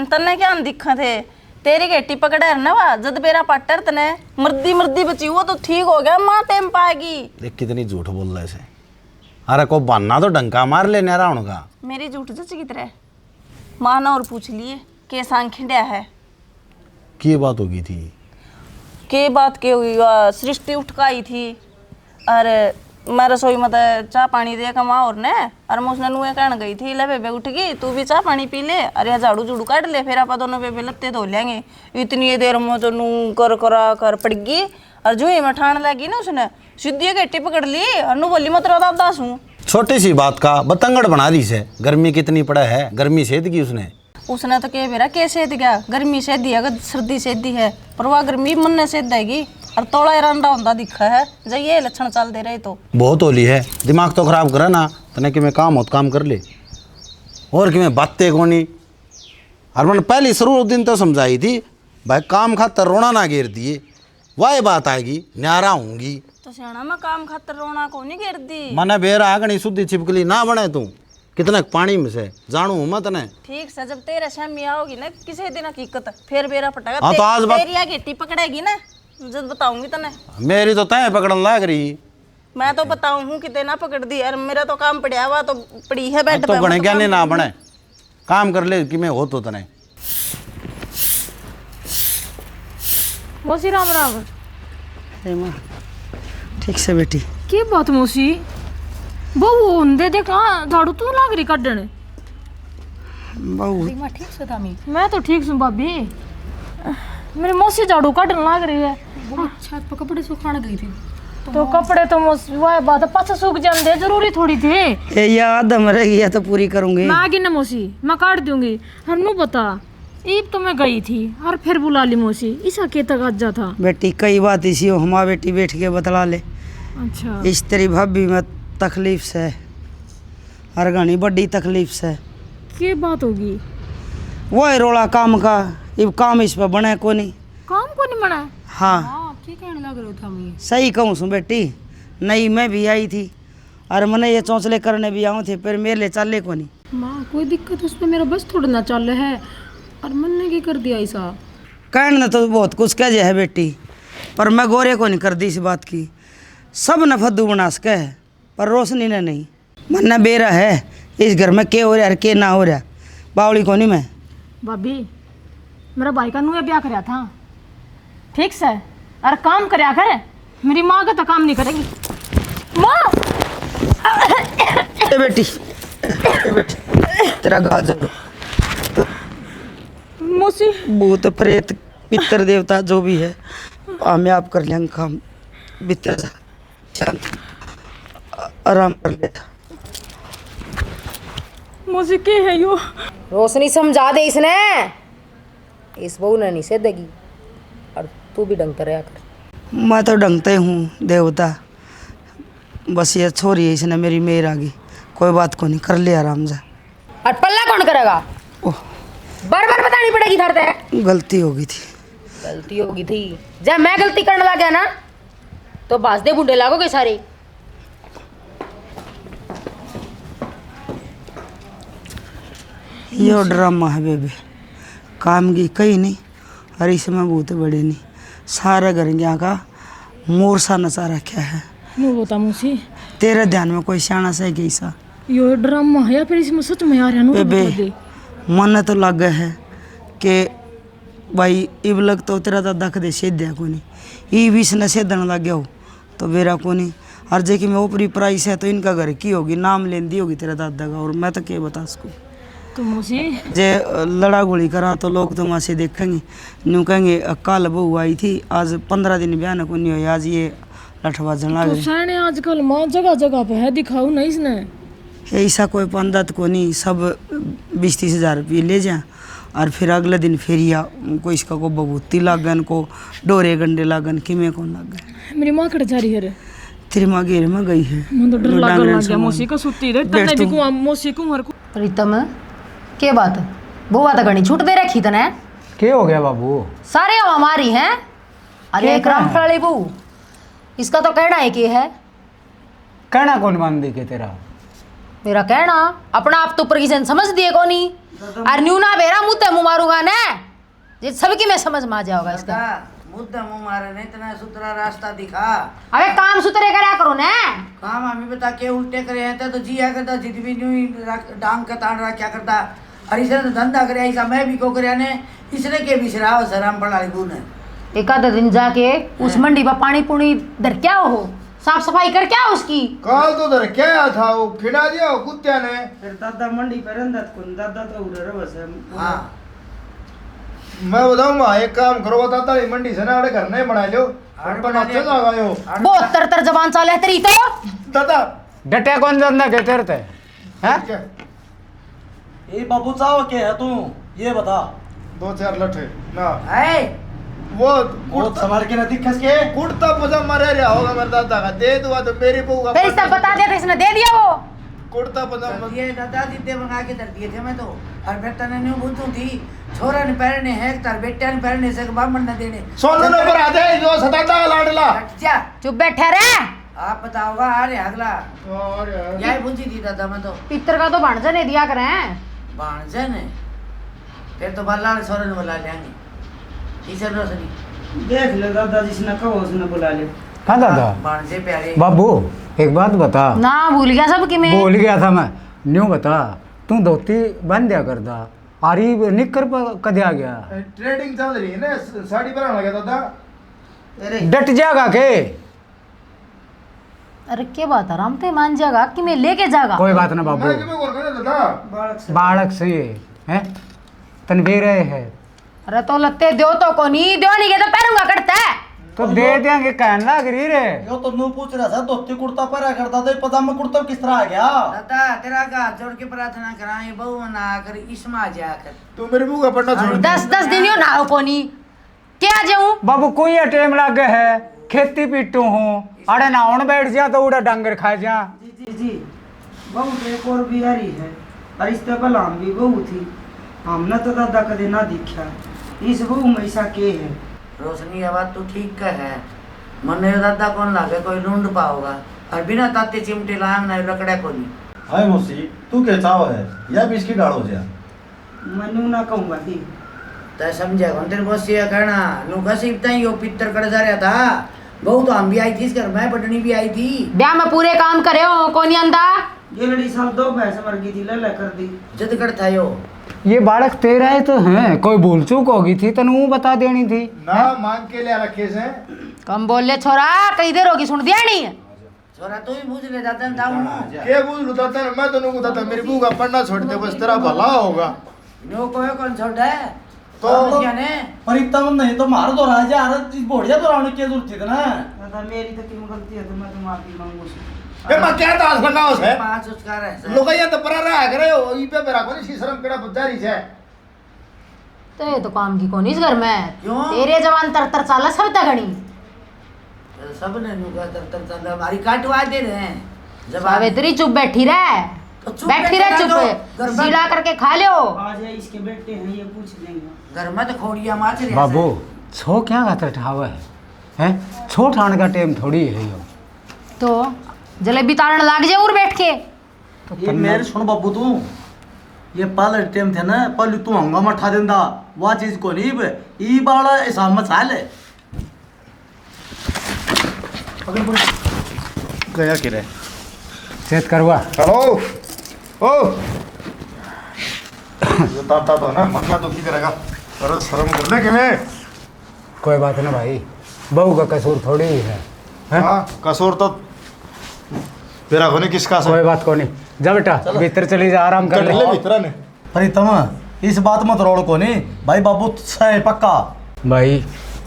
तने क्या दिखा थे, तेरी गेटी पकड़े ना वा जद बेरा पट्टर तने मर्दी बची वो तो ठीक हो गया माँ टेम पाएगी। देख कितनी झूठ बोल रहे से। अरे को बनना तो डंका मार लेने रहा उनका। मेरी झूठ जच की तरह माना और पूछ लिए के सांग खिंडया है। की बात होगी थी? के बात के हुई सृष्टि उठकाई थी और मैं रसोई में चाह पानी दे कमा और ने और मैं उसने नुए कहने गई थी ले बेबे उठ गई तू भी चाह पानी पी ले और या झाड़ू झूड़ू काट ले फिर आप दोनों बेबे लत्ते धो लेंगे। इतनी देर में तो नू कर पड़ गई और जो ही मैं ठाण लगी ना उसने सीधी गेटी पकड़ ली और नू बोली मैं तेरा दादा हूँ। छोटी सी बात का बतंगड़ बना रही से। गर्मी कितनी पड़ा है, गर्मी सेध की उसने तो कह बेरा के सेध गया गर्मी सेधी है सर्दी सेधी है पर वह गर्मी मन ने सेध देगी और तोड़ा रंडा होता दिखा है जब ये लक्षण चल दे रहे तो बहुत होली है। दिमाग तो खराब करे ना तने कि मैं काम होत काम कर ले और कि मैं बातें कोनी। और मैंने पहले शुरू दिन तो समझाई थी भाई काम खातर रोना ना गिर दिए वह बात आएगी न्यारा होंगी तो सियाना में काम खातर रोना को नहीं गिर दी। मने बेरा आगनी शुद्धि छिपकली ना बने तू कितना पानी में से जानू मत ने ठीक से जब तेरे शामी आओगी ना किसी दिन हकीकत फिर बेरा पटेगा। हाँ तो आज तेरी गेटी पकड़ेगी ना जब बताऊंगी तने। मेरी तो तय पकड़न लाग रही मैं तो बताऊं कि ना पकड़ दी और मेरा तो काम पड़ा हुआ तो पड़ी है बेड तो पे। गणे ज्ञानी ना बने काम कर ले कि मैं हो तो तने। मौसी राम राम। अरे माँ ठीक से बेटी। की बात मौसी बहू होंदे देख झाड़ू तू लाग रही कड्डन। बहू ठीक से था मैं तो ठीक हूँ भाभी, मेरी मौसी झाड़ू काटने लाग रही है। छत पर कपड़े सुखाने गई थी तो कपड़े तो वह बात है पाछा सूख जाते जरूरी थोड़ी थी। ये याद हम रह गया तो पूरी करूंगी। मैं आगे ना मौसी मैं काट दूंगी। हम नु बता ईब तो मैं गई थी और फिर बुला ली मौसी इसा के तक आजा था। बेटी कई बात इसी हो हमारा बेटी बैठ के बतला ले। अच्छा इस तेरी भाभी में तकलीफ से हर घनी बड़ी तकलीफ से। क्या बात होगी? वो रोला काम का इब काम इस पर बने को नहीं काम को नहीं बना। हाँ ठीक कहने लग रहे था मैं सही कहूँ सु बेटी। नहीं मैं भी आई थी और मैंने ये चौंचले करने भी आऊँ थे फिर मेरे लिए चले को नहीं। माँ कोई दिक्कत उसमें मेरा बस थोड़ा ना चल है और मन ने क्या कर दिया ऐसा। कहने तो बहुत कुछ कह है बेटी पर मैं गोरे को नहीं कर दी इस बात की। सब ने फद्दू बना सके है पर रोशनी ने नहीं। मन बेरा है इस घर में के हो रहा है के ना हो रहा बावली को नहीं मैं। भाभी मेरा भाई का नूया ब्याह कराया था ठीक से अरे काम करया करे मेरी माँ का तो काम नहीं करेगी। माँ ए बेटी तेरा गाजर मौसी भूत प्रेत पितर देवता जो भी है हमें आप कर लेंगे काम भीतर जा शांत आराम कर लेता। मौसी के है यो रोशनी समझा दे इसने, इस बहू ने नहीं सेधेगी और तू भी ढंग कर कर। मैं तो ढंगते हूँ देवता, बस ये छोरी है इसने मेरी मेर आ गई, कोई बात को नहीं कर लिया आराम जा। और पल्ला कौन करेगा? बार बार बतानी पड़ेगी धरते। गलती होगी थी। गलती होगी थी जब मैं गलती करने लग गया ना तो बास दे बुंडे लागोगे सारे। ये ड्रामा है बेबे, काम की कहीं नहीं और इसमें बहुत बड़े नहीं, सारा घर यहाँ का मोर सा नचा रखा है। मैं बता मौसी तेरे ध्यान में कोई सियाना सा कैसा यो ड्रामा है या फिर इसमें सच में आ रहा है? बेबे मन तो लग है कि भाई इब लग तो तेरा दादा कदे सेद्या को नहीं, ये भी इसने सेदन लग गया हो तो मेरा को नहीं। और जे कि मैं ऊपरी प्राइस है तो इनका घर की होगी, नाम लेन दी होगी तेरा दादा का, और मैं तो क्या बता उसको। तो मौसी जे लड़ा गोली करा तो लोग तो वहाँ से देखेंगे, न्यू कहेंगे कल बहू आई थी आज 15 दिन ब्याह को नहीं हुआ, आज ये लठबाजन लग तो गए। सैने आजकल माँ जगह जगह पे है दिखाऊ ना इसने। ऐसा कोई पंडित को नहीं, सब 20-30 हज़ार रुपये ले जाए और फिर अगले दिन फिर या कोई इसका को बबूती लागन को डोरे गंडे लागन कि मैं कौन लग गए। मेरी माँ कट जा रही है रे, तेरी माँ घेर में गई है। मैं तो डर लग डांगरन गया मौसी को सुती रे तने भी को मौसी को मर को। प्रीतम के बात बुआ तो घनी छूट दे रखी तने। क्या हो गया बाबू? सारे हमारी हैं। अरे एक रामफली बहू इसका तो कहना है कि है। कहना कौन मान दी के तेरा? मेरा कहना अपना आप तो ऊपर की समझ दिए को नहीं और न्यू ना बेरा मुँह मुँह मारूंगा ने ये सबकी मैं समझ में आ जाओगा इसका। मुद्दा मुँह मारे नहीं इतना सुतरा रास्ता दिखा। अबे काम सुतरे करा करो ने। काम हमें बता के उल्टे करे हैं तो जिया करता जित भी न्यू डांग का तान रहा क्या करता। और इसने तो धंधा करे ऐसा मैं भी को करे ने इसने के बिसराव शराम पड़ा ने। एक आधा दिन जाके उस मंडी पर पानी पुणी धर क्या हो साफ सफाई कर क्या उसकी। कल तो धर क्या था वो खिला दिया वो कुत्ते ने। फिर दादा मंडी पर अंदर कौन दादा तो उधर बस है। हाँ मैं बताऊंगा एक काम करो बताता नहीं मंडी से ना अरे घर नहीं बना लो बना अच्छा जागा यो बहुत तर जबान चाले है तेरी तो। दादा डटे कौन धंधा के तेरे ते हैं? ये बाबू चाव के है तू ये बता। 2-4 लठे ना है वो बहुत संभाल के ना दिखस के कुर्ता पजामा रह रहा होगा मेरे दादा का दे दूंगा तो मेरी बहू का फिर सब बता दिया था इसने दे दिया वो कुर्ता पजामा ये दादा जिद्दे मंगा के धर दिए थे मैं तो। और बेटा ने न्यू बुद्धू थी छोरा ने पहनने है तार बेटा ने पहनने से बामन न देने सोनू ने पर आते जो सताता लाडला हट जा। चुप बैठे रे। आप बताओगा अरे अगला और यही बुद्धि थी दादा मैं तो। पितर का तो भाणजा ने दिया करें। भाणजन है फिर तो बल्ला सोरन बुला लेंगे टीचर रोशनी देख ले दादा जिसने कहो उसने बुला ले। हाँ दादा भाणजे प्यारे बाबू एक बात बता। ना भूल गया सब कि मैं भूल गया था मैं। न्यू बता तू धोती बन दिया करता आरी निकर पर कदिया गया ट्रेडिंग चल रही है ना साड़ी पहनने लगा दादा। अरे डट जागा के अरे क्या बात आराम से मान जाएगा कि मैं लेके जागा। कोई बात ना बाबू मैं क्यों बोल रहा हूं दादा बालक से बालक से हैं तनवीर है अरे तो लत्ते दो तो को नहीं दो नहीं के तो पहनूंगा करता है तो दे देंगे कहने लग रही रे। यो तो नू पूछ रहा था धोती कुर्ता पहना करता था पजामा कुर्ता किस तरह आ गया? दादा तेरा का जोड़ के प्रार्थना करा ये बहु ना कर इसमा जाकर तू मेरी बहू का पढ़ना छोड़ 10 दिन यो ना हो को नहीं क्या जाऊं। बाबू कोई टाइम लगे है खेती पीटू हूँ अरे नाउन बैठ जा तो उड़ा डांगर खा जा। जी बहू तो एक और भी आ रही है और इससे पहले हम भी बहू थी, हमने तो दादा कदे ना दिखा। इस बहू में ऐसा के है? रोशनी ये बात तू ठीक का है मन दादा कौन लागे कोई ढूंढ पाओगा और बिना ताते चिमटे लांग ना लकड़ा को नहीं। हाय मौसी तू क्या चाव है या भी इसकी गाड़ो जा मनु ना कहूँगा ही तय समझे कौन तेरे बस ये कहना नु कसी तई यो पितर कर जा रहा था बहू तो हम भी आई थी इस घर में, पटनी भी आई थी। ब्याह में पूरे काम करे हो कौन आंदा। ये लड़ी साल 2 भैंस मर गई थी, ले कर दी। जद कर था यो ये बालक तेरा ही तो है, कोई भूल चूक होगी थी तो नू बता देनी थी ना मांग के ले रखे से। कम बोल ले छोरा, कई देर होगी सुन दिया नहीं। छोरा तू ही पूछ ले जाता था के बुझ लुता था मैं तो नुकता था मेरी बहू का पढ़ना छोड़ दे बस तेरा भला होगा। नो कोई कौन छोटा है तो क्या ने पर इतना नहीं तो मारो तो राजा बढ़िया तो रावण की जरूरत थी ना। मेरी तो क्यों गलती है तो मैं तो माफी मांगू। ए मैं क्या दास लगाओ से 5 उसका है लोग ये तो परा रहा करे हो ई पे मेरा कोनी सी शर्म केड़ा बजारी छे। तो ये तो काम की कौन इस घर में। क्यों? तेरे जवान तर चाला सब तगड़ी। सब ने नुका तर हमारी काटवा दे रहे हैं जब सावित्री चुप बैठी रहे, तो चुप बैठी रहे बैठेगा चुप, तो सीला करके खा लो। आज है इसके बेटे हैं, ये पूछ लेंगे। घर में तो खोड़िया माच रहे बाबू छो क्या गाता ठावे है, छो ठाण का टाइम थोड़ी है यो। तो जलेबी तारण लाग जाए और बैठ के। ये मेरे सुन बाबू तू, ये पहले टाइम थे ना, पहले तू हंगामा ठा देंदा वह चीज को नहीं बे ई बाड़ा ऐसा मत चाले गया कि रे चेत करवा। हेलो ओ ये ताता तो ना मखना तो की करेगा। अरे शर्म कर ले कि मैं कोई बात ना भाई, बहू का कसूर थोड़ी ही है। हां कसूर तो तेरा कोनी किसका से। कोई बात को नहीं, जा बेटा भीतर चली जा, आराम कर ले। भीतर ने पर तुम इस बात मत रोड़ को नहीं भाई, बाबू सही पक्का भाई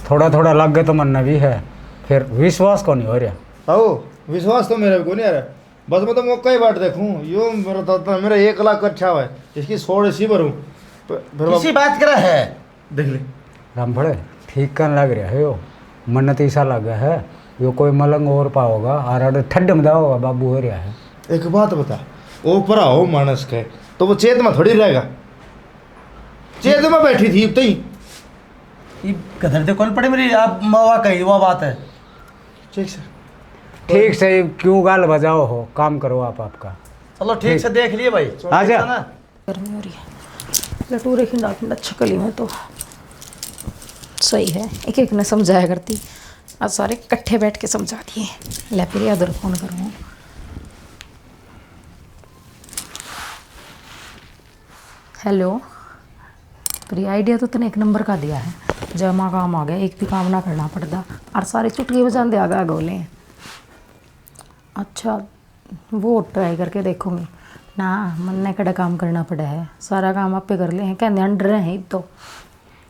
थोड़ा थोड़ा लग गए तो मनना भी है, फिर विश्वास को नहीं हो रहा। आओ विश्वास तो मेरे को नहीं आ रहा, बस मैं तो मौका ही बात देखूं। यो मेरा दादा मेरा 1 लाख अच्छा है, इसकी 100 इसी भरूं किसी बात करा है। देख ले रामफड़े ठीक कर लग रहा है यो, मन्नत ऐसा लगा है यो कोई मलंग और पाओगा और ठंड में होगा बाबू हो रहा है। एक बात बता, ओपरा हो मानस के तो वो चेत में थोड़ी रहेगा, चेत में बैठी थी अब तई ये कदर दे कौन पड़े मेरी आप मावा कही वो बात है। ठीक सर ठीक से क्यों गाल बजाओ हो, काम करो आप आपका। चलो ठीक से देख लिए भाई आजा। गर्मी हो रही है, लटूरे खिंडा खिंडा छकली में तो सही है, एक एक ने समझाया करती, आज सारे इकट्ठे बैठ के समझा दिए। ले फिर यादर फोन करूँ। हेलो प्रिय, आइडिया तो तने 1 नंबर का दिया है, जमा काम आ गया, एक भी काम ना करना पड़ता और सारे चुटकी बजाते आगे गोले। अच्छा वो ट्राई करके देखूँगी ना, मन ने कड़ा काम करना पड़ा है, सारा काम आप पे कर ले हैं, कहने अंडर हैं तो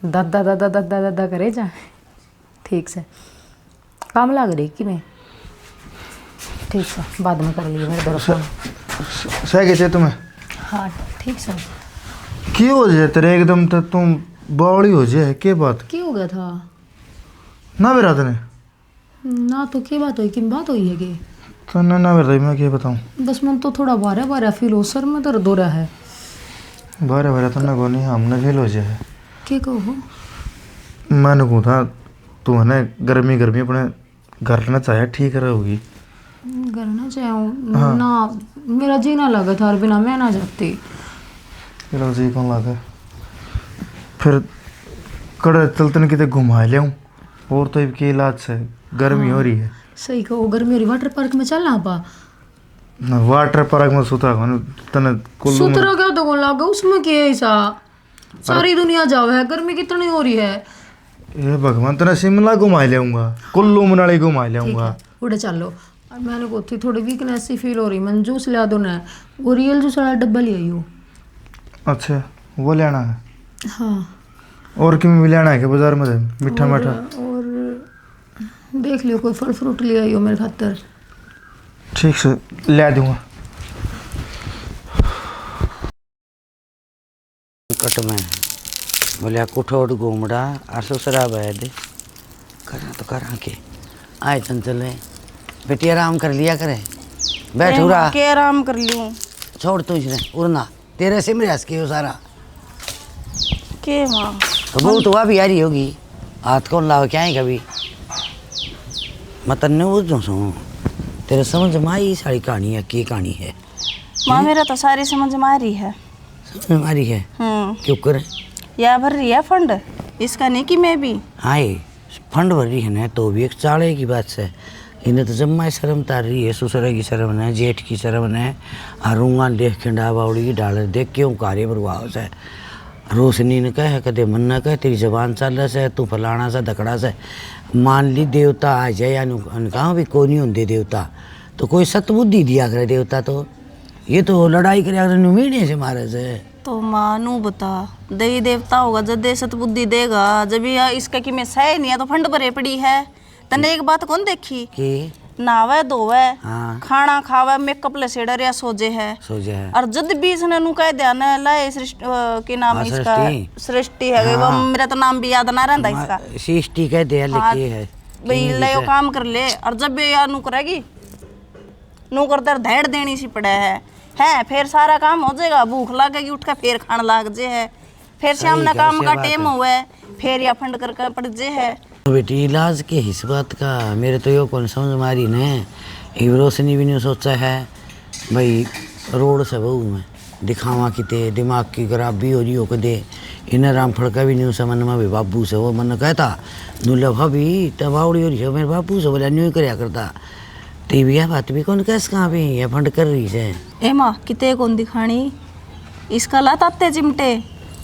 दादा दादा दादा दादा करे जा। ठीक से काम लग रही कि मैं ठीक से बाद में कर लिए मेरे दरअसल। सही के तुम्हें हाँ ठीक से। क्यों हो जाए तेरे एकदम तो तुम बावड़ी हो जाए, क्या बात क्या हो गया था ना मेरा तने ना, तो क्या बात हुई, किन बात हुई है कि तो ना मेरा मैं क्या बताऊं, बस मन तो थोड़ा बारह बारह फील हो, सर में दर्द हो रहा है। बारे बारे तो ना को नहीं हमने फेल हो जाए। क्या कहो मैंने कहा था तू है ना गर्मी गर्मी अपने घर रहना चाहे ठीक रहोगी। करना चाहूँ ना, मेरा जीना लगा था और बिना मैं ना जाती। मेरा जी कौन लगा फिर कड़े चलते कितने घुमा लिया और तो इसके इलाज से गर्मी हो रही है। सही कहो, गर्मी हो रही, वाटर पार्क में चलना पा। ना वाटर पार्क में सुता तने कुल्लू में सुतरा क्या तो लगा उसमें क्या ऐसा, सारी दुनिया जाओ है, गर्मी कितनी हो रही है। ये भगवान तेरा शिमला घुमा लियाऊंगा, कुल्लू मनाली घुमा लियाऊंगा। उड़े चलो। और मैंने को थी थोड़ी वीकनेस सी फील हो रही, मैंने जूस ला दो ना, वो रियल जूस वाला डब्बा ले आई हो। अच्छा वो लेना है। हाँ और क्यों भी लेना है कि बाजार में से मीठा मीठा और देख लियो कोई फल फ्रूट ले आई हो मेरे खातर। ठीक से ले दूंगा। कट में बोलिया कुठोड़ घूमड़ा और ससुरा बैद करा तो करा के आए चंचल बेटी आराम कर लिया करे, बैठ उड़ा के आराम कर लूँ। छोड़ तू इसने उड़ना तेरे से मेरे हंस के हो सारा के माँ तो बहुत हुआ भी आ रही होगी, हाथ कौन लाओ क्या है कभी मतन बुझो सो तेरे समझ में आई सारी कहानी है, की कहानी है माँ मेरा तो सारी समझ में आ रही है। समझ में आ रही है क्यों करे या भर रही है फंड इसका नहीं कि मैं भी हाँ फंड भर रही है ना तो भी एक चाले की बात से इन्हें तो जम्मा शर्म तार रही है, ससुर की शर्म है, जेठ की शर्म है, और रूंगा देख के बावड़ी की डाल देख क्यों कार्य प्रभाव से रोशनी ने कहे कदे मन न कहे तेरी जबान चल रहा से तू फलाना सा धकड़ा से मान ली देवता आ जाए या कहा भी कोई नहीं होंगे देवता तो कोई सतबुद्धि दिया करे देवता तो ये तो लड़ाई करे अगर मीडिया से मारे से तो मानू बता देवी देवता होगा जब दे सतबुद्धि देगा जब ये इसका कि मैं सह नहीं है तो फंड भरे पड़ी है। तने एक बात कौन देखी कि नावे धोवे हाँ। खाना खावे मेकअप ले सेडर या सोजे है और जद भी इसने नु कह दिया ना लाए सृष्टि के नाम हाँ, इसका सृष्टि है वो मेरा तो नाम भी याद ना रहता इसका सृष्टि कह दे लिखी है भाई ले वो काम कर ले और जब भी यार नु करेगी नु करते धेड़ देनी सी पड़े है फिर सारा काम हो जाएगा भूख लगेगी उठ कर फिर खाने लाग जे है फिर शाम ना काम का टाइम हुआ फिर या फंड कर पड़ जे है बेटी इलाज के इस बात का मेरे तो यो कौन समझ मारी ने रोशनी भी नहीं सोचा है भाई रोड से बहू में दिखावा किते दिमाग की खराबी हो रही हो कदे इन्हें राम फड़का भी नहीं समझ में भी बाबू से वो मन कहता दूल्हा भाभी तबावड़ी हो रही है मेरे बाबू से बोला न्यू कराया करता तो भी बात भी कौन कैस कहाँ भी ये फंड कर रही है ए माँ किते कौन दिखानी इसका लाते चिमटे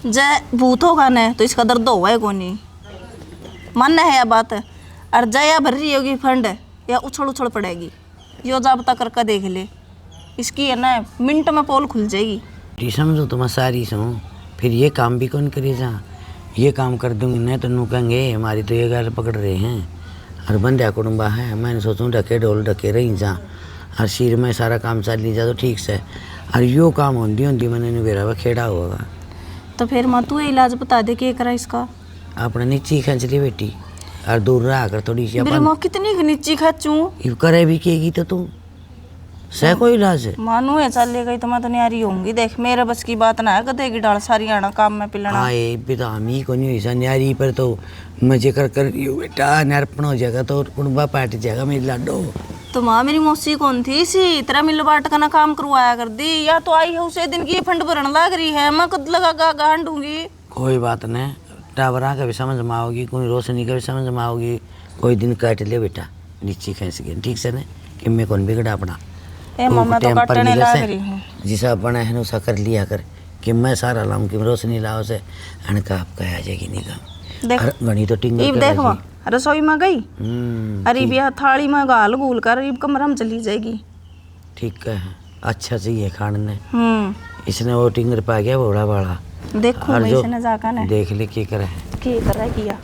जय भूत होगा न तो इसका दर्द होगा है कोनी मन है यह बात और जया भर रही होगी फंड या उछल उछल पड़ेगी यो जाबता करके देख ले इसकी है ना मिनट में पोल खुल जाएगी समझो तो मैं सारी सुन फिर ये काम भी कौन करे जा ये काम कर दूंगी नहीं तो नू कहेंगे हमारी तो ये गाल पकड़ रहे हैं और बंध्या कुटुम्बा है मैंने सोचूं ढके ढोल ढके रही जा और सिर में सारा काम चल ली जा तो ठीक से और यो काम होंगी होंगी मैंने मेरा खेड़ा होगा तो फिर माँ तू इलाज बता दे क्या करा इसका अपने नीची खींच ली बेटी और दूर रहा कर थोड़ी सी मेरी माँ कितनी नीची खींचूं करे भी केगी तो तू सह कोई इलाज है मानू है चल गई तो मैं तो न्यारी होंगी देख मेरे बस की बात ना है गधे की डाल सारी आना काम में पिलना हाँ ये भी तो हम ही को नहीं हुई न्यारी पर तो मजे कर रही हो बेटा नरपण हो जाएगा तो कुंबा पाट जाएगा मेरी लाडो तो माँ मेरी मौसी कौन थी सी तेरा मिल बाट का ना काम करवाया कर दी या तो आई है उसे दिन की फंड भरन लग रही है मैं कद लगा गांड दूंगी कोई बात नहीं टावरा का भी समझ में आओगी कोई रोशनी का भी समझ में आओगी कोई दिन काट ले बेटा नीचे खींच के ठीक से न कि मैं कौन बिगड़ा अपना ए मम्मा तो काटने लग रही हूँ जिसा बना है उसा कर लिया कर कि मैं सारा लाऊं कि रोशनी लाओ से अनका आपका आ जाएगी निगाह देख गणी तो टिंग देख वहाँ रसोई में गई अरे भी थाली में गाल गूल कर कमरा में चली जाएगी ठीक है अच्छा चाहिए खाने इसने वो टिंगर पा गया बड़ा बड़ा देखो इसने जाकर ने देख ले क्या करे किया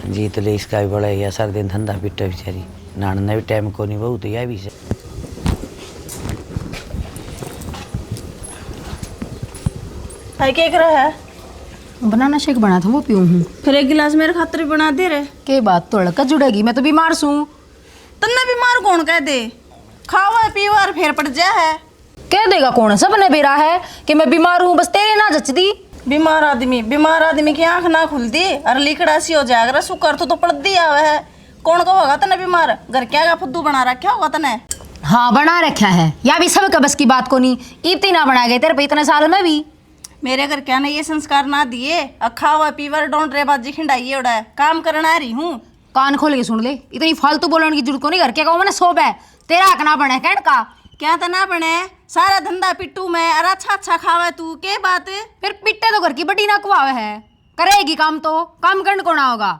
जीत ले इसका भी बड़ा है सारा दिन धंधा पिट्टा बेचारी नाना भी टाइम को नहीं बहुत यह भी से क्या कर रहा है बनाना शेक बना था वो पीऊँ हूँ फिर एक गिलास मेरे खातिर बना दे रहे के बात तो लड़का जुड़ेगी मैं तो बीमार सूँ तन्ने बीमार कौन कह दे खावा पीवा और फिर पड़ जा है कह देगा कौन सबने बेरा है कि मैं बीमार हूँ बस तेरे ना जच दी बीमार आदमी की आंख ना खुलती और लिकड़ा सी हो जाएगा शुक्र तो पड़ दी आवे है कौन का होगा तने बीमार घर क्या का फुद्दू बना रखा होगा तने हाँ बना रखा है या भी सब का बस की बात को नहीं इतनी ना बना गए तेरे पे इतने साल में भी मेरे घर क्या ने ये संस्कार ना दिए अखा हुआ पीवर डोंट रे बाजी खिंडाइए उड़ा काम करना आ रही हूँ कान खोल के सुन ले इतनी फालतू बोलने की जरूरत को नहीं घर के कहूँ मैंने सोब है तेरा हक ना बने कहन का क्या तो ना बने सारा धंधा पिट्टू में और अच्छा खावे तू के बात फिर पिट्टे तो घर की बड़ी ना कुआवे है करेगी काम तो काम करने को ना होगा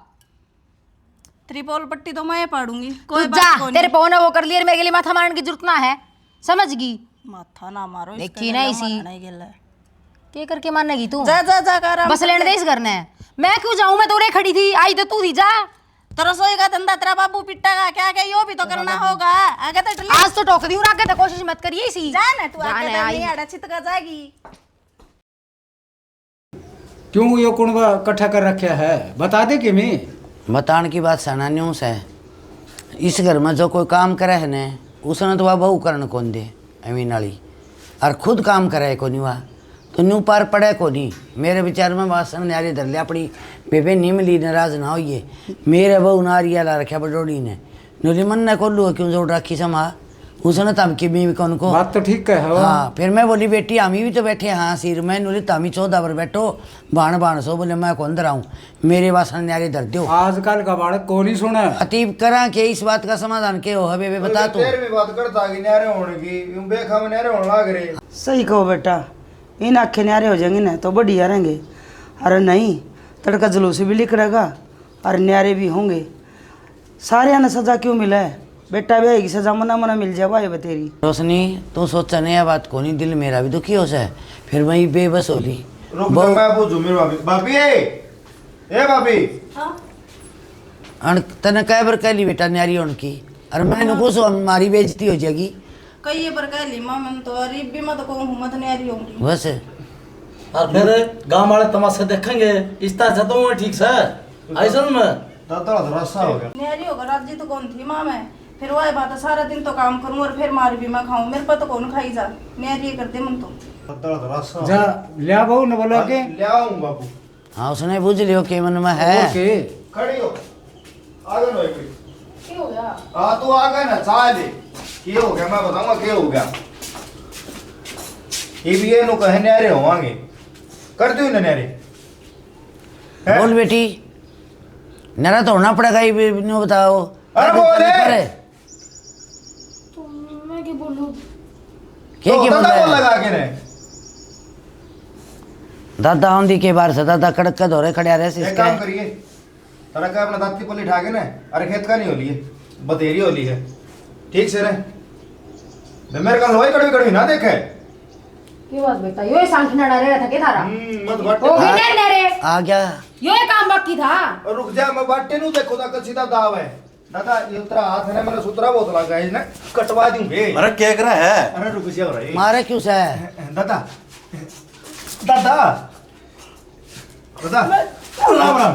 त्रिपोल पट्टी तो मैं पाड़ूंगी कोई जा तेरे पौने वो कर लिए मेरे लिए माथा मारने की जरूरत ना है समझ गई माथा ना मारो देखी ना इसी के करके मानेगी तू जा जा जा कर बस लेने दे इस घर ने मैं क्यों जाऊं मैं तो रे खड़ी थी आई तो तू थी जा तो रसोई का धंधा तेरा बाबू पिट्टा का क्या क्या यो भी तो करना होगा आगे तो आज तो टोक दी हूं आगे तो कोशिश मत करिए इसी जा ना तू आगे तो नहीं आड़ा चित का जाएगी क्यों ये कुंडा इकट्ठा कर रखा है बता दे कि मैं बताने की बात सनान्यों से इस घर में जो कोई काम करे है ने उसने तो वह बहू करने कौन दे अमीन वाली और खुद काम करे को नहीं वह तो न्यू पार पड़े को नहीं मेरे विचार में बात समझ आ रही धर ले अपनी बेबे नहीं मिली नाराज ना होइए मेरे बहू नारिया ला रखा बडोड़ी ने नूरी मन ने खोलू क्यों जोड़ रखी समा उसने धमकी भी कौन को बात तो ठीक है हो। हाँ फिर मैं बोली बेटी हम भी तो बैठे हाँ सिर में नूली तमी 14 पर बैठो बाण सो बोले मैं कौन दर आऊँ मेरे वासन न्यारे धर दो। आजकल का बालक को नहीं सुना। अतीब करा के इस बात का समाधान के हो हबे बता तू। तेरे भी बात करता कि न्यारे होने की यूं बेखा में न्यारे होने लग रहे। सही कहो बेटा, इन आखे न्यारे हो जाएंगे ना तो बढ़िया रहेंगे। अरे नहीं तड़का जुलूस भी निकलेगा और न्यारे भी होंगे। सारे ने सजा क्यों मिला है? बेटा भी आएगी सजा मना मना मिल जाए भाई तेरी। रोशनी तू सोचा नहीं यह बात को नहीं दिल मेरा भी दुखी हो जाए फिर वही बेबस हो ली। रुक जा मैं पूछूं मेरी भाभी भाभी ए भाभी अन तने कह बर कह ली बेटा न्यारी उनकी अरे मैंने कुछ हमारी बेइज्जती हो जाएगी। कई बार कह ली मां मैं तो अरे भी मैं तो कहूं मत न्यारी होंगी बस और फिर गांव वाले तमाशा देखेंगे इस तरह से तो वो ठीक से ऐसा में दादा रसा हो गया। न्यारी होगा राज्य तो कौन थी मां मैं फिर वह बात है सारा दिन तो काम करूं और फिर मार भी मैं खाऊं मेरे पर तो कौन खाई जा न्यारी कर दे मन तो दादा रसा जा लिया बहू ने बोला के ले आऊं बाबू। हाँ उसने बुझ लियो के मन में है। ओके खड़ी हो आगे नो एक क्या हो गया हां तू आ गया ना चाय ले क्या हो गया मैं बताऊंगा क्या हो गया। ये भी ये नो कहे न्यारे होवांगे कर दो ना न्यारे बोल बेटी नरा तो होना पड़ेगा ये नो बताओ। अरे बोले तो मैं क्या बोलूँ? क्या तो बोल दादा रहा बोल है लगा के ने दादा आंधी के बार से दादा कड़क का दौरे खड़े रहे एक काम करिए तरह का अपना दांत की पल्ली ठाके ना अरे खेत का नहीं होली है बतेरी होली है ठीक से रहे मेरे का लोई कड़वी कड़वी ना देखे। ये बात बेटा यो सांख नड़ा रहा था के थारा मत बाटे हो गई ने रे आ गया यो काम बाकी था। और रुक जा मैं बाटे नु देखो ता सीधा दाव है दादा ये उतरा हाथ है ना मैंने सुतरा बहुत लगा है ना कटवा दूं बे। अरे क्या कर रहा है? अरे रुक जा रे मारे क्यों से दादा दादा दादा राम राम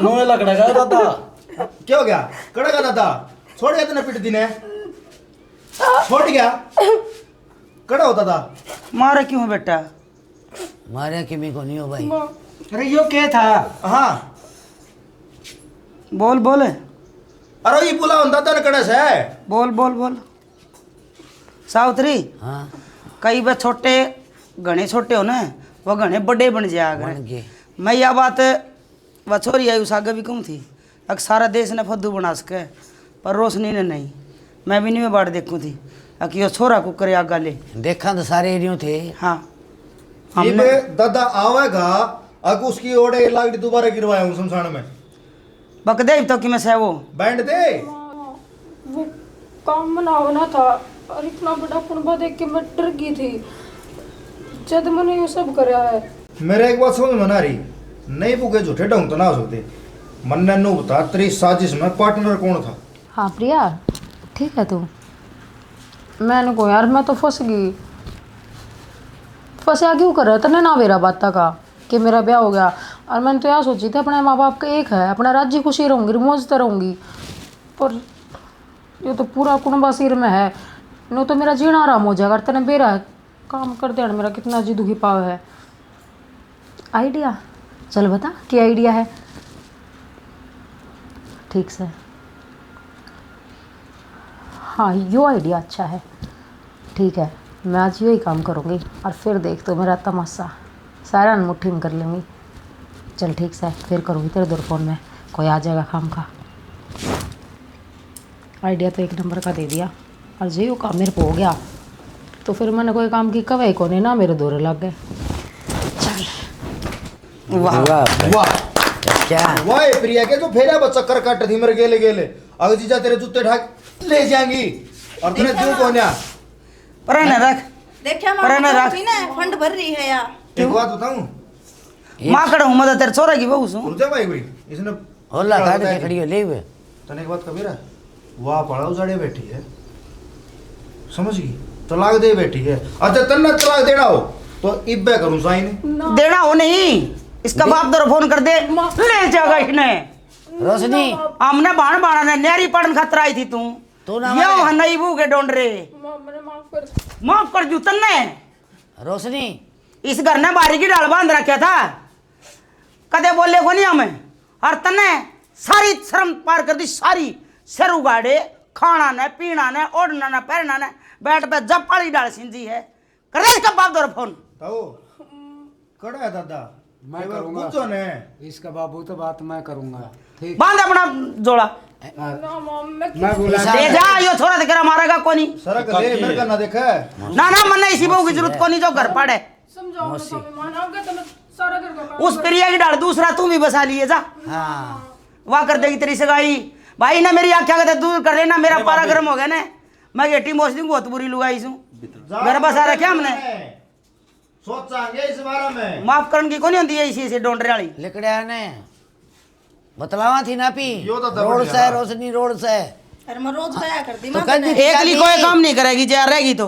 नोए लकड़ा गया दादा क्या हो गया कड़ा का दादा छोड़ गया तूने पिट दिने छोड़ गया कड़ा हो दादा मारे क्यों है बेटा? मारे कि भी को नहीं हो भाई। अरे यो क्या था? हाँ बोल बोल अरे ये बोला दादा ने कड़ा से बोल बोल बोल सावित्री। हाँ कई बार छोटे घने छोटे हो ना वो घने बड़े बन जाया बन अगर गए मैं यह बात वह छोरी आई उस आगे भी कम थी अगर सारा देश ने फद्दू बना सके पर रोशनी ने नहीं मैं भी नहीं में बाढ़ देखूँ थी कि वो छोरा को करे आगा ले। देखा तो सारे एरियो थे। हाँ ये बे दादा आवेगा अग उसकी ओड़े लाग दोबारा गिरवाया हूँ शमशान में बक दे तो कि मैं से वो बैंड दे वो काम बनाना था और इतना बड़ा कुनबा देख के मैं डर गई थी जब मैंने ये सब करा है। मेरे एक बात समझ में ना रही नहीं पुगे झूठे ढंग तो ना हो सकते मन ने नु बता तेरी साजिश में पार्टनर कौन था? हाँ प्रिया ठीक है तू मैंने को यार मैं तो फंस गई फंसा क्यों कर रहा तने ना मेरा बात का कि मेरा ब्याह हो गया और मैंने तो यार सोची थी अपने माँ बाप का एक है अपना राज्य खुशी रहूँगी मौज रहूँगी पर ये तो पूरा कुनबा सिर में है नो तो मेरा जीना आराम हो जाएगा तने बेरा काम कर देना मेरा कितना जी दुखी पाव है। आइडिया चल बता क्या आइडिया है? ठीक से हाँ यो आइडिया अच्छा है ठीक है मैं आज यही काम करूँगी और फिर देख तो मेरा तमाशा सारा मुट्ठी में कर लूँगी। चल ठीक से फिर करूँगी तेरे दूर फोन में कोई आ जाएगा काम का। आइडिया तो एक नंबर का दे दिया और जो काम मेरे को हो गया तो फिर मैंने कोई काम की कवाई को नहीं ना मेरे दौरे लग गए। चल वाह वाह क्या वाह प्रिया के जो फेरा बच्चा कर काट थी मर गेले गेले अगर जीजा तेरे जूते ढाक ले जाएंगी और तूने क्यों कोन्या पर न रख देखिए पर न रख फंड भर रही है यार एक बात बताऊं माँ कड़ा हूँ मदद तेरे छोरा की बहू सू रुक जा भाई भाई इसने होला काट के खड़ी हो ले हुए तने एक बात कबीरा वाह पड़ा उजाड़े बैठी है समझ गई तलाक दे बैठी है अच्छा तन्ना तलाक देना हो तो इब्बे करूं साइन देना हो नहीं इसका बाप दर फोन कर दे ले जाएगा इसने। रोशनी हमने बाण बाणा ने न्यारी पड़न खतरा आई थी तू तू ना यो मारे। नई बू के डोंड रे माफ कर जू तन्ने रोशनी इस घर ने बारी की डाल बांध रखा था कदे बोले को नहीं हमें और तन्ने सारी शर्म पार कर दी सारी सिर उगाड़े खाना ने पीना ने ओढ़ना ने पहनना ने बैठ पे जब पाली डाल सिंजी है कर दे इसका बाप दो फोन ताऊ कड़ा है दादा मैं एक बार करूँगा। पूछो ने इसका बाबू तो बात मैं करूँगा ठीक। बांध अपना जोड़ा मैं बुला ले जा यो थोड़ा करा मारेगा कोनी सरक ले मेरे का ना देखे ना ना मन इसी बहू की जरूरत कोनी जो घर पड़े समझाओ ना तो मेहमान आगे तो मैं सारा घर का काम उस प्रिया की डाल दूसरा तू भी बसा लिए जा हाँ वाह कर देगी तेरी सगाई भाई ना मेरी आख्या कहते दूर कर देना मेरा पारा गर्म हो गया ना मैं गेटी मोस दूंगी बहुत बुरी लुगाई सू घर बसा रखा हमने सोचांगे इस बारे में माफ करने की कोनी होती है इसी से डोंडरे वाली लिकड़िया ने बतलावा थी ना पी यो तो रोड से रोशनी रोड से अरे मैं रोज गया करती तो कल एक ली कोई काम नहीं करेगी जो रहेगी तो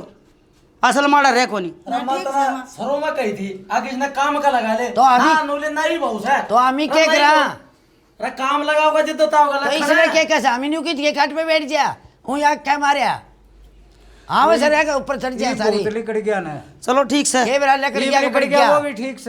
असल माड़ा रह कोनी सरो में कही थी आगे इसने काम का लगा ले तो अभी- हाँ, नूले नाई बहुत है तो आमी क्या करा अरे काम लगाओगा जिद्दो ताओगा तो इसने क्या कैसा आमी न्यू की खाट पे बैठ जा हूँ या क्या मारिया हाँ वैसे रहेगा ऊपर चढ़ जा सारी बोतली कट गया ना चलो ठीक से के बेरा लेकर ये गया भी ऊपर कट गया गया वो भी ठीक से